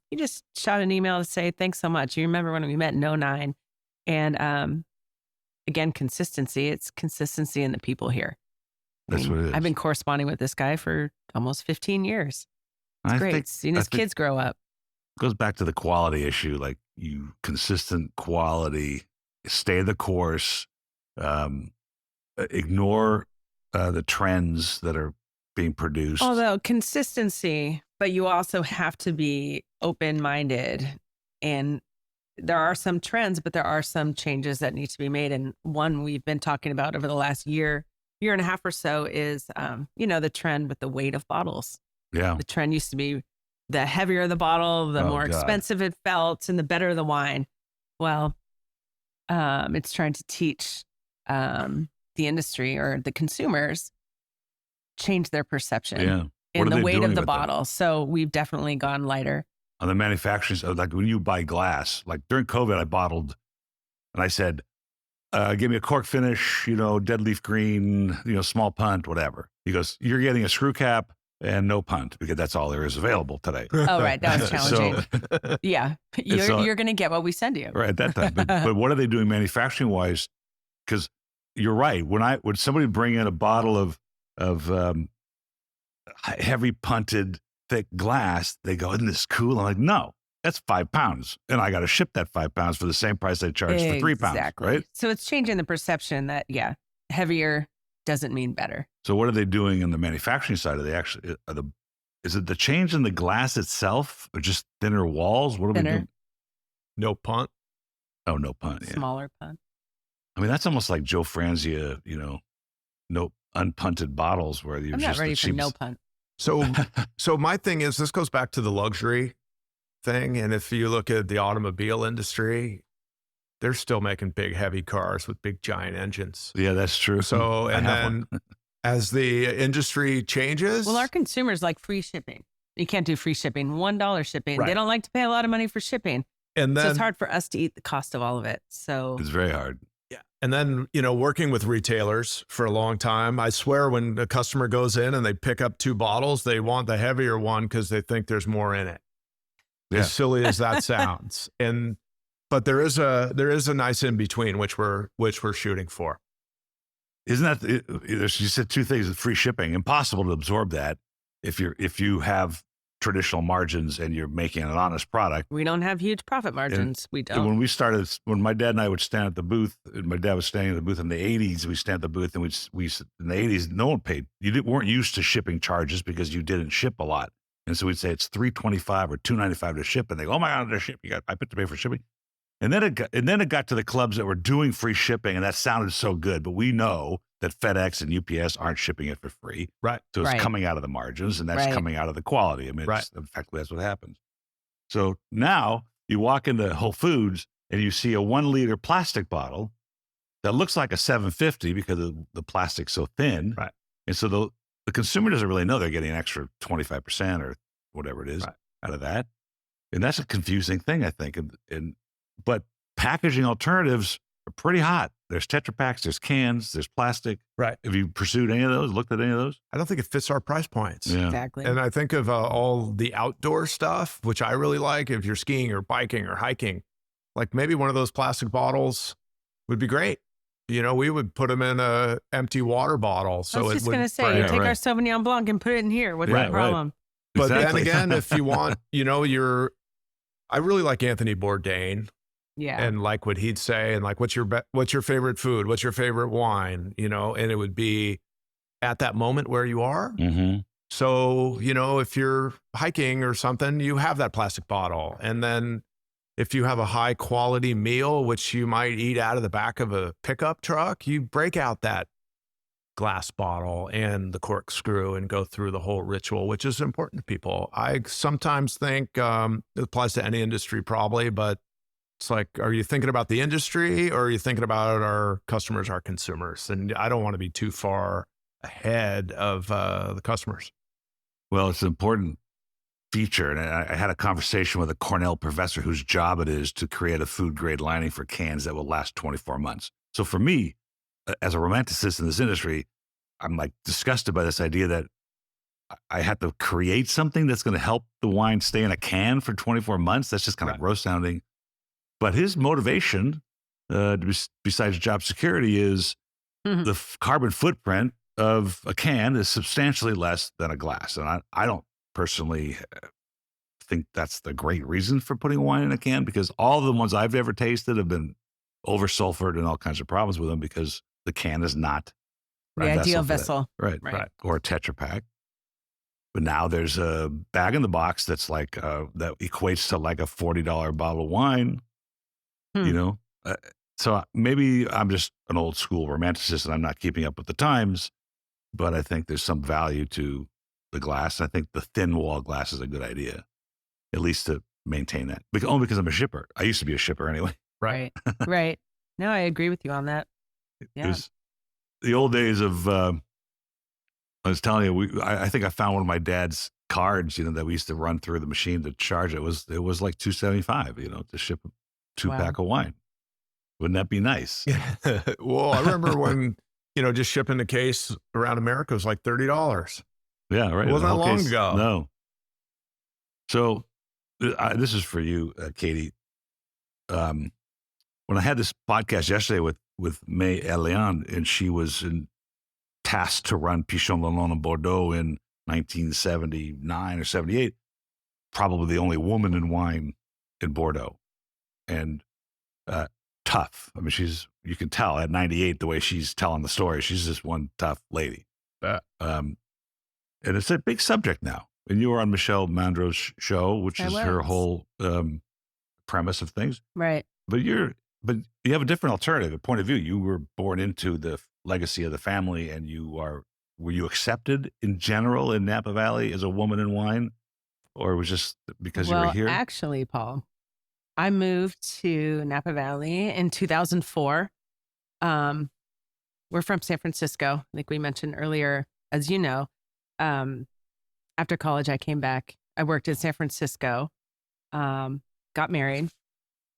he just shot an email to say, thanks so much. You remember when we met in 09? And again, consistency. It's consistency in the people here. That's what it is. I've been corresponding with this guy for almost 15 years. It's great. Seeing his kids grow up. It goes back to the quality issue, like consistent quality, stay the course, ignore the trends that are being produced. Although consistency, but you also have to be open-minded. And there are some trends, but there are some changes that need to be made. And one we've been talking about over the last year and a half or so is, the trend with the weight of bottles. Yeah. The trend used to be the heavier the bottle, the more expensive it felt, and the better the wine. Well, it's trying to teach the industry or the consumers change their perception in the weight of the bottle. So we've definitely gone lighter. On the manufacturing side, like when you buy glass, like during COVID, I bottled and I said, give me a cork finish, dead leaf green, small punt, whatever. He goes, you're getting a screw cap and no punt because that's all there is available today. Oh, right. That was challenging. Yeah. You're going to get what we send you. Right, at that time. But what are they doing manufacturing wise? Because you're right. When somebody bring in a bottle of heavy punted thick glass, they go, isn't this cool? I'm like, no, that's 5 pounds. And I got to ship that 5 pounds for the same price I charged for 3 pounds. Exactly. Right. So it's changing the perception that, heavier doesn't mean better. So what are they doing in the manufacturing side? Is it the change in the glass itself or just thinner walls? What are we doing? No punt. Oh, no punt. Yeah. Smaller punt. I mean, that's almost like Joe Franzia, no unpunted bottles where you're I'm just not ready for no punt. So my thing is, this goes back to the luxury thing. And if you look at the automobile industry, they're still making big, heavy cars with big, giant engines. Yeah, that's true. So, and then as the industry changes. Well, our consumers like free shipping. You can't do free shipping, $1 shipping. Right. They don't like to pay a lot of money for shipping. And then, so it's hard for us to eat the cost of all of it. So it's very hard. Yeah. And then, working with retailers for a long time, I swear when a customer goes in and they pick up 2 bottles, they want the heavier one because they think there's more in it. Yeah. As silly as that sounds. But there is a nice in between, which we're shooting for. Isn't that, you said 2 things, free shipping, impossible to absorb that if you have traditional margins and you're making an honest product. We don't have huge profit margins. We don't. When my dad and I would stand at the booth, and my dad was standing at the booth in the 80s, we stand at the booth and we in the 80s, no one paid. Weren't used to shipping charges because you didn't ship a lot. And so we'd say it's $3.25 or $2.95 to ship. And they go, oh my God, they're shipping. I put to pay for shipping. And then it got to the clubs that were doing free shipping, and that sounded so good. But we know that FedEx and UPS aren't shipping it for free. Right. So it's coming out of the margins, and that's coming out of the quality. I mean, effectively, that's what happens. So now you walk into Whole Foods and you see a 1 liter plastic bottle that looks like a 750 because the plastic's so thin. Right. And so the consumer doesn't really know they're getting an extra 25% or whatever it is out of that. And that's a confusing thing, I think. But packaging alternatives are pretty hot. There's Tetra Paks, there's cans, there's plastic. Right. Have you pursued any of those, looked at any of those? I don't think it fits our price points. Yeah. Exactly. And I think of all the outdoor stuff, which I really like. If you're skiing or biking or hiking, like maybe one of those plastic bottles would be great. We would put them in a empty water bottle. So I was just going to say, you take our Sauvignon Blanc and put it in here. What's the problem? Right. But Exactly. then again, if you want, I really like Anthony Bourdain. Yeah. And like what he'd say, and like, what's your favorite food? What's your favorite wine? And it would be at that moment where you are. Mm-hmm. So, if you're hiking or something, you have that plastic bottle. And then if you have a high quality meal, which you might eat out of the back of a pickup truck, you break out that glass bottle and the corkscrew and go through the whole ritual, which is important to people. I sometimes think it applies to any industry probably, but it's like, are you thinking about the industry or are you thinking about our customers, our consumers? And I don't want to be too far ahead of the customers. Well, it's an important feature. And I had a conversation with a Cornell professor whose job it is to create a food grade lining for cans that will last 24 months. So for me, as a romanticist in this industry, I'm like disgusted by this idea that I had to create something that's going to help the wine stay in a can for 24 months. That's just kind of gross sounding. But his motivation, besides job security, is Mhm. the carbon footprint of a can is substantially less than a glass. And I don't personally think that's the great reason for putting wine in a can, because all the ones I've ever tasted have been over-sulfured and all kinds of problems with them because the can is not The a ideal for that. vessel. Right. Or a Tetra Pak. But now there's a bag in the box that's like, that equates to like a $40 bottle of wine, Hmm. you know? So maybe I'm just an old school romanticist and I'm not keeping up with the times, but I think there's some value to the glass. I think the thin wall glass is a good idea, at least to maintain that. Only because I'm a shipper. I used to be a shipper anyway. Right. Right. No, I agree with you on that. It Yeah. was the old days of, I was telling you, I think I found one of my dad's cards, that we used to run through the machine to charge it. It was like $2.75, to ship a 2-pack of wine. Wouldn't that be nice? Well, I remember when, just shipping the case around America was like $30. Yeah, right. It wasn't The that whole long case. ago. No. So this is for you, Katie. When I had this podcast yesterday with May Eliane, and she was tasked to run Pichon Lalonde in Bordeaux in 1979 or 78, probably the only woman in wine in Bordeaux. And tough. I mean, you can tell at 98, the way she's telling the story, she's just one tough lady. And it's a big subject now. And you were on Michelle Mandro's show, which is her whole premise of things. Right. But you have a different alternative, a point of view. You were born into the legacy of the family, and were you accepted in general in Napa Valley as a woman in wine, or it was just because you were here? Actually, Paul, I moved to Napa Valley in 2004. We're from San Francisco, like we mentioned earlier. As you know, after college, I came back. I worked in San Francisco, got married,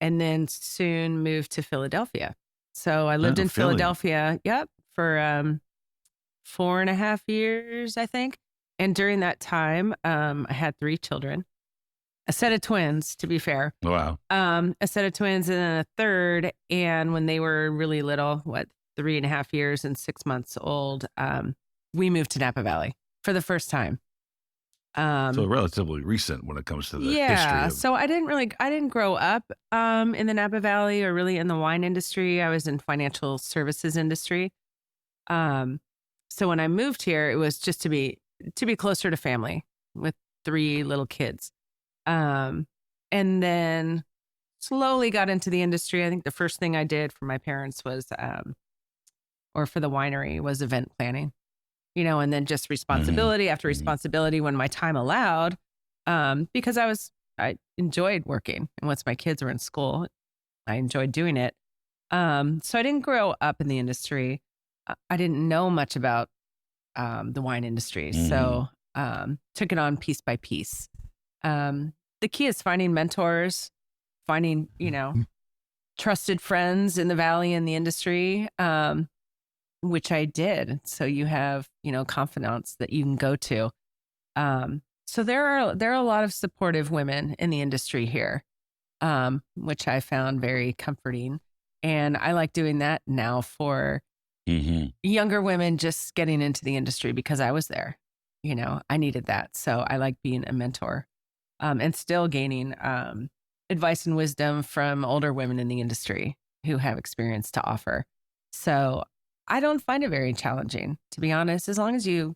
and then soon moved to Philadelphia. So I lived in Philly. Philadelphia, for 4.5 years, I think. And during that time, I had 3 children, a set of twins, to be fair. Wow. A set of twins and then a third. And when they were really little, 3.5 years and 6 months old, we moved to Napa Valley for the first time. So relatively recent when it comes to the history of... So I didn't grow up in the Napa Valley or really in the wine industry. I was in financial services industry. So when I moved here, it was just to be closer to family with 3 little kids. And then slowly got into the industry. I think the first thing I did for my parents was, or for the winery, was event planning. And then just responsibility after responsibility when my time allowed, because I enjoyed working. And once my kids were in school, I enjoyed doing it. So I didn't grow up in the industry. I didn't know much about the wine industry. So took it on piece by piece. The key is finding mentors, finding, trusted friends in the Valley in the industry, which I did. So you have, confidants that you can go to. So there are a lot of supportive women in the industry here, which I found very comforting. And I like doing that now for younger women just getting into the industry, because I was there. I needed that. So I like being a mentor, and still gaining advice and wisdom from older women in the industry who have experience to offer. So I don't find it very challenging, to be honest. As long as you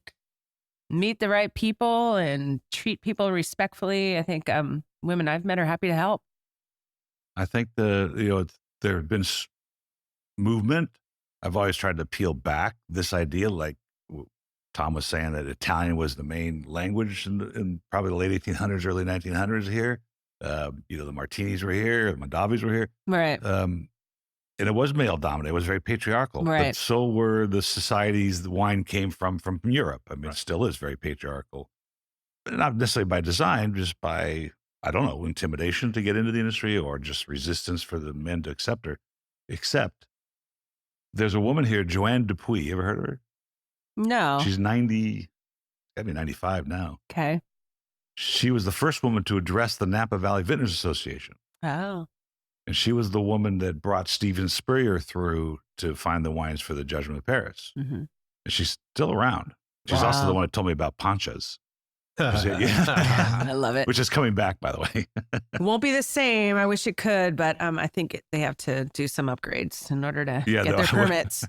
meet the right people and treat people respectfully, I think women I've met are happy to help. I think there have been movement. I've always tried to peel back this idea, like Tom was saying, that Italian was the main language in probably the late 1800s, early 1900s here. The Martinis were here, the Mondavis were here. Right. And it was male dominated. It was very patriarchal. Right. But so were the societies the wine came from Europe. I mean, It still is very patriarchal. But not necessarily by design, just by, I don't know, intimidation to get into the industry, or just resistance for the men to accept her. Except there's a woman here, Joanne Dupuis. You ever heard of her? No. She's 90, got to be 95 now. Okay. She was the first woman to address the Napa Valley Vintners Association. Oh. And she was the woman that brought Stephen Spurrier through to find the wines for the Judgment of Paris. Mm-hmm. And she's still around. She's also the one that told me about Panchas. I love it. Which is coming back, by the way. It won't be the same. I wish it could, but I think they have to do some upgrades in order to get their permits.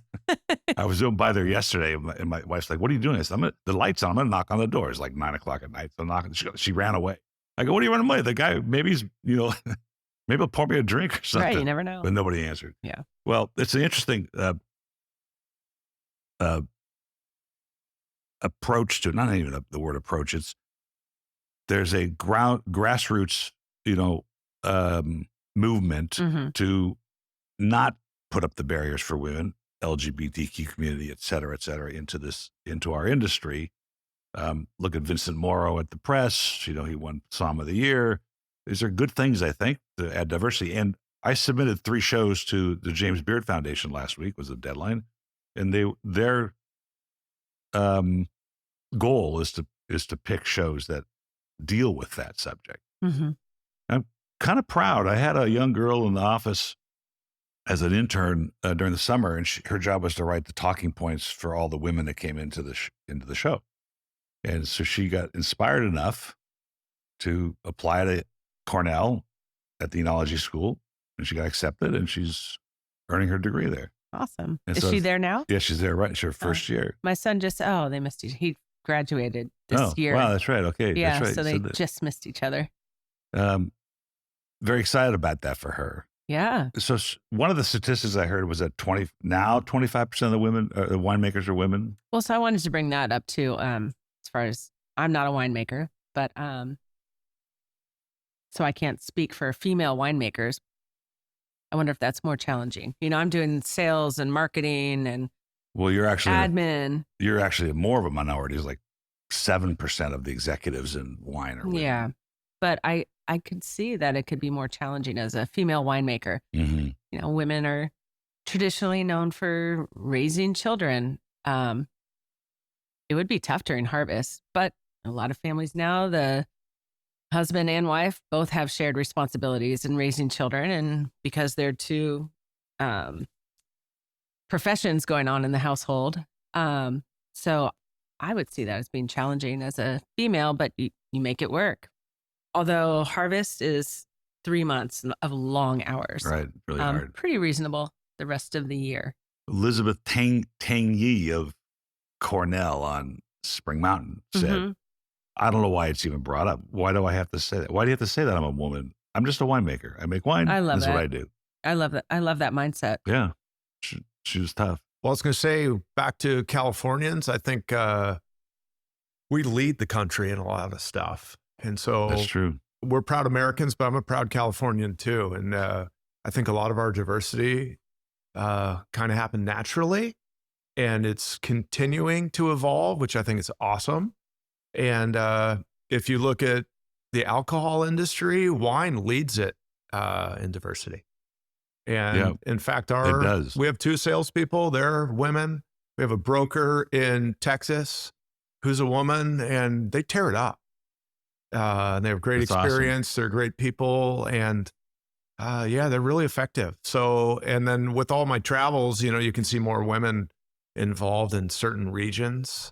I was doing by there yesterday, and my wife's like, "What are you doing?" I said, "The lights on. I'm going to knock on the door." It's like 9:00 at night. So I'm knocking. She ran away. I go, "What are you running away?" The guy, maybe he's, maybe he'll pour me a drink or something. Right, you never know. But nobody answered. Yeah. Well, it's an interesting approach to, not even the word approach. There's a grassroots, movement to not put up the barriers for women, LGBTQ community, et cetera, into our industry. Look at Vincent Morrow at the press. He won Psalm of the Year. These are good things, I think, to add diversity. And I submitted 3 shows to the James Beard Foundation last week, was the deadline. And their goal is to pick shows that deal with that subject. Mm-hmm. I'm kind of proud. I had a young girl in the office as an intern during the summer, and her job was to write the talking points for all the women that came into the show. And so she got inspired enough to apply to Cornell at the enology school, and she got accepted, and she's earning her degree there. Awesome. And Is she there now? Yeah, she's there, right? It's her first year. My son they missed each. He graduated this year. Wow, that's right. Okay. Yeah, that's right. so they just missed each other. Very excited about that for her. Yeah. So one of the statistics I heard was that 25% of the women, the winemakers are women. Well, so I wanted to bring that up too. As far as I'm not a winemaker, but so I can't speak for female winemakers. I wonder if that's more challenging. I'm doing sales and marketing and you're actually admin. You're actually more of a minority. It's like 7% of the executives in wine are women. Yeah, but I could see that it could be more challenging as a female winemaker. Mm-hmm. Women are traditionally known for raising children. It would be tough during harvest, but a lot of families now, the husband and wife both have shared responsibilities in raising children, and because there are 2 professions going on in the household, so I would see that as being challenging as a female, but you make it work. Although harvest is 3 months of long hours. Right, really hard. Pretty reasonable the rest of the year. Elizabeth Tanguy of Cornell on Spring Mountain said, I don't know why it's even brought up. Why do I have to say that? Why do you have to say that I'm a woman? I'm just a winemaker. I make wine. I love That's that. what I do. I love that. I love that mindset. Yeah. She was tough. Well, I was going to say, back to Californians, I think we lead the country in a lot of stuff. And so that's true. We're proud Americans, but I'm a proud Californian too. And I think a lot of our diversity kind of happened naturally, and it's continuing to evolve, which I think is awesome. And if you look at the alcohol industry, wine leads it in diversity. And in fact, we have 2 salespeople. They're women. We have a broker in Texas who's a woman, and they tear it up. And they have great experience. Awesome. They're great people. And they're really effective. So, and then with all my travels, you can see more women involved in certain regions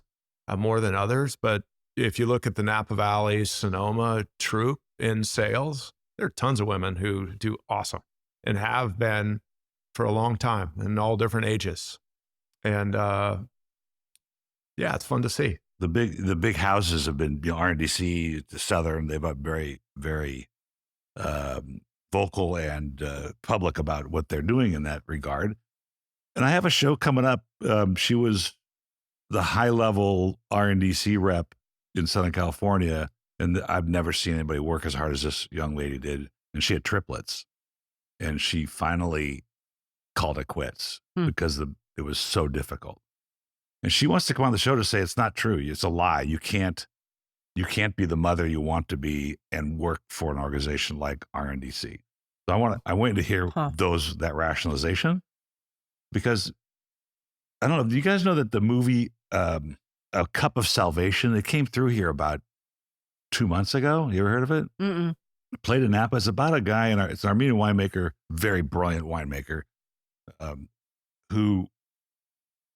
more than others. But if you look at the Napa Valley, Sonoma troop in sales, there are tons of women who do awesome and have been for a long time in all different ages. And it's fun to see. The big houses have been, RNDC, the Southern, they've been very, very vocal and public about what they're doing in that regard. And I have a show coming up. She was the high-level RNDC rep in Southern California, and I've never seen anybody work as hard as this young lady did. And she had triplets, and she finally called it quits because it was so difficult. And she wants to come on the show to say it's not true. It's a lie. You can't be the mother you want to be and work for an organization like RNDC. So I want to hear that rationalization, because I don't know. Do you guys know that the movie a cup of salvation. It came through here about 2 months ago. You ever heard of it? Mm-mm. Played in Napa. It's about a guy it's an Armenian winemaker, very brilliant winemaker, who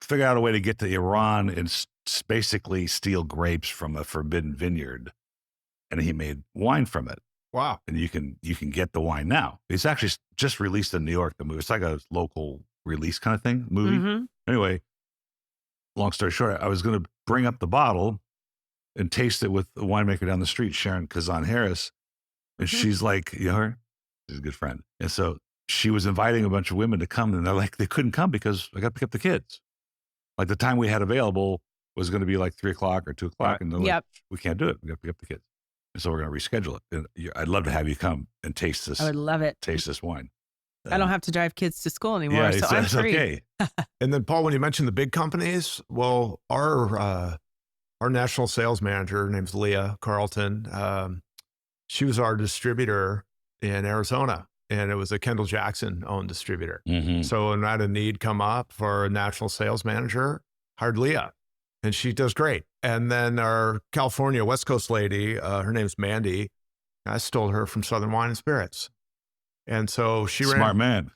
figured out a way to get to Iran and basically steal grapes from a forbidden vineyard, and he made wine from it. Wow. And you can get the wine now. It's actually just released in New York. The movie. It's like a local release kind of thing movie. Mm-hmm. Anyway, long story short, I was going to bring up the bottle and taste it with the winemaker down the street, Sharon Kazan Harris. And she's like, you know her? She's a good friend. And so she was inviting a bunch of women to come, and they're like, they couldn't come because I got to pick up the kids. Like the time we had available was going to be like 3 o'clock or 2 o'clock. And they're like, we can't do it. We got to pick up the kids. And so we're going to reschedule it. And I'd love to have you come and taste this. I would love it. Taste this wine. I don't have to drive kids to school anymore, Yeah, so I'm free. okay. And then, Paul, when you mentioned the big companies, well, our national sales manager, her name's Leah Carlton. She was our distributor in Arizona, and it was a Kendall Jackson owned distributor. Mm-hmm. So when I had a need come up for a national sales manager, hired Leah, and she does great. And then our California West Coast lady, her name's Mandy. I stole her from Southern Wine and Spirits. And so she ran. Smart man.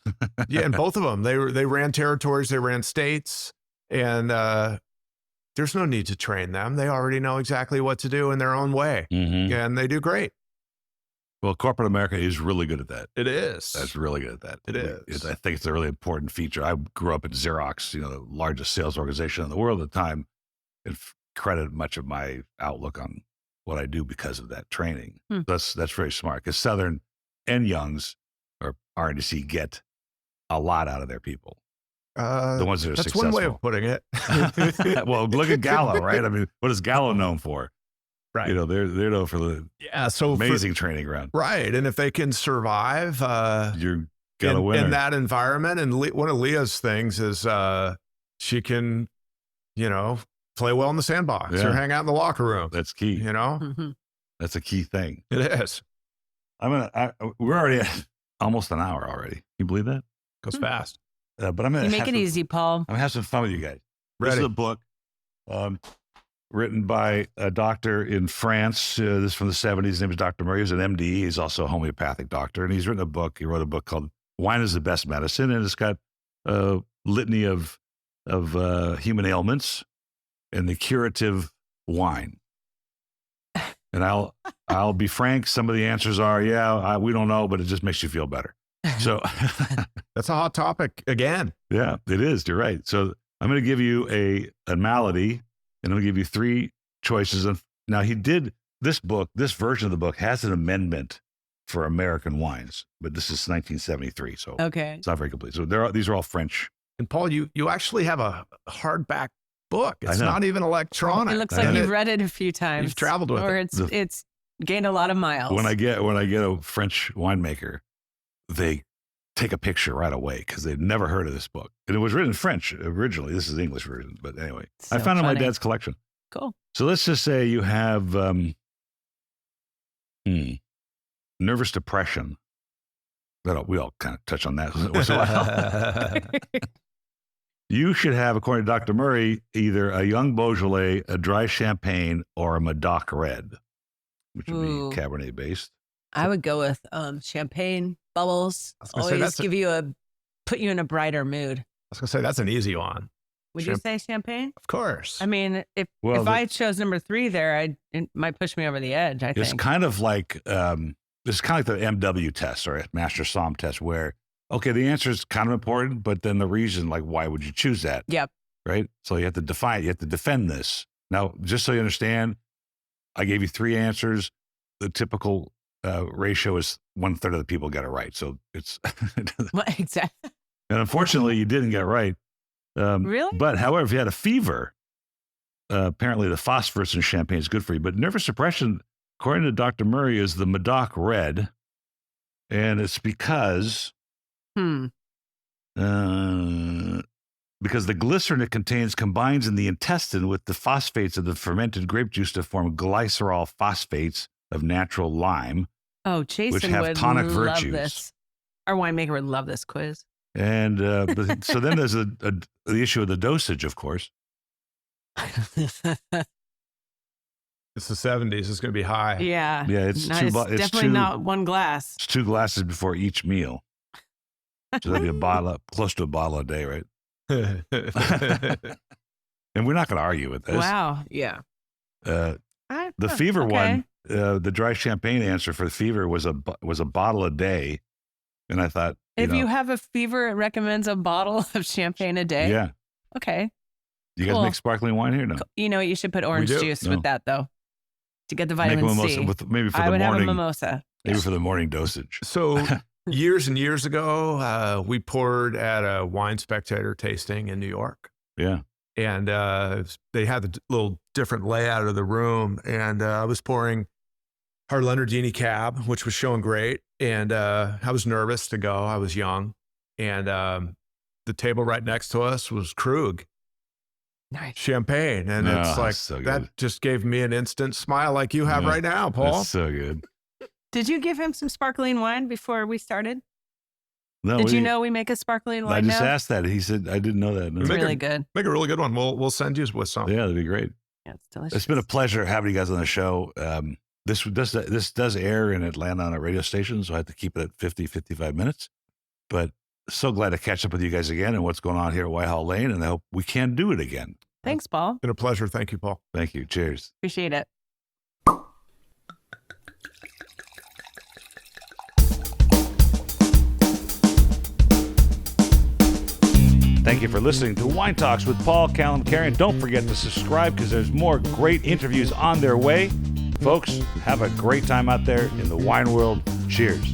Yeah, and both of them, they ran territories, they ran states, and there's no need to train them. They already know exactly what to do in their own way, Mm-hmm. and they do great. Well, corporate America is really good at that. It is. That's really good at that. It is. I think it's a really important feature. I grew up at Xerox, the largest sales organization in the world at the time, and credit much of my outlook on what I do because of that training. That's very smart, because Southern and Young's or RNDC get a lot out of their people. The ones that are that's successful. one way of putting it. Well, look at Gallo, right? I mean, what is Gallo known for? Right. They're known for the amazing training ground. Right. And if they can survive You're gonna win in that environment, and one of Leah's things is she can, play well in the sandbox or hang out in the locker room. That's key. Mm-hmm. That's a key thing. It is. We're already at almost an hour already. Can you believe that? Goes fast. But I'm gonna You make it easy, Paul. I'm gonna have some fun with you guys. Ready. This is a book written by a doctor in France. This is from the 70s. His name is Dr. Murray. He's an MD. He's also a homeopathic doctor. And he's written a book. He wrote a book called Wine is the Best Medicine. And it's got a litany of human ailments and the curative wine. And I'll be frank. Some of the answers are, we don't know, but it just makes you feel better. So that's a hot topic again. Yeah, it is. You're right. So I'm going to give you a malady, and I'm going to give you 3 choices. And now he did this book. This version of the book has an amendment for American wines, but this is 1973, so it's not very complete. So these are all French. And Paul, you actually have a hardback book. It's not even electronic. It looks like you've read it a few times. You've traveled with it. Or it's gained a lot of miles. When I get a French winemaker, they take a picture right away because they've never heard of this book. And it was written in French originally. This is the English version. But anyway, I found it in my dad's collection. Cool. So let's just say you have nervous depression. We all kind of touch on that once in a while. You should have, according to Dr. Murray, either a young Beaujolais, a dry Champagne, or a Medoc Red, which would be Cabernet based. I would go with champagne, bubbles. Always put you in a brighter mood. I was going to say, that's an easy one. Would you say champagne? Of course. I mean, if I chose number 3 there, it might push me over the edge, I think. It's kind of like, the MW test or a Master Somm test where, okay, the answer is kind of important, but then the reason, like, why would you choose that? Yep. Right? So you have to defend this. Now, just so you understand, I gave you 3 answers. The typical ratio is 1/3 of the people get it right. So it's exactly. And unfortunately, you didn't get it right. Really? But however, if you had a fever, apparently the phosphorus in champagne is good for you. But nervous depression, according to Dr. Murray, is the Medoc Red, and it's because because the glycerin it contains combines in the intestine with the phosphates of the fermented grape juice to form glycerol phosphates of natural lime. Oh, Jason which have would tonic love virtues. this. Our winemaker would love this quiz. And so then there's the issue of the dosage, of course. It's the 70s. It's going to be high. Yeah. Yeah, it's No, two. it's It's definitely two, not one glass. It's 2 glasses before each meal. So that'd be a bottle, close to a bottle a day, right? And we're not going to argue with this. Wow. Yeah. The fever one, the dry champagne answer for the fever was a bottle a day, and I thought, If you have a fever, it recommends a bottle of champagne a day. yeah. Okay. Do you guys Cool. make sparkling wine here? No. You know what? You should put orange do. juice No. with that though, to get the Make a vitamin mimosa C. with maybe for I the would have a morning. mimosa. Maybe for the morning dosage. So years and years ago, we poured at a Wine Spectator tasting in New York. Yeah. And they had the little different layout of the room. And I was pouring our Leonardini cab, which was showing great. And I was nervous to go. I was young. And the table right next to us was Krug Nice. champagne. And Oh, it's like, so good. that just gave me an instant smile like you have Yeah. right now, Paul. That's so good. Did you give him some sparkling wine before we started? No, Did you know we make a sparkling I wine just now? asked that. He said, I didn't know that. No. It's Make really a- good. Make a really good one. We'll send you with some. Yeah, that'd be great. Yeah, it's delicious. It's been a pleasure having you guys on the show. This does air in Atlanta on a radio station, so I have to keep it at 55 minutes. But so glad to catch up with you guys again and what's going on here at Whitehall Lane, and I hope we can do it again. Thanks, Paul. Been a pleasure. Thank you, Paul. Thank you. Cheers. Appreciate it. Thank you for listening to Wine Talks with Paul, Callum, Carey. And don't forget to subscribe because there's more great interviews on their way. Folks, have a great time out there in the wine world. Cheers.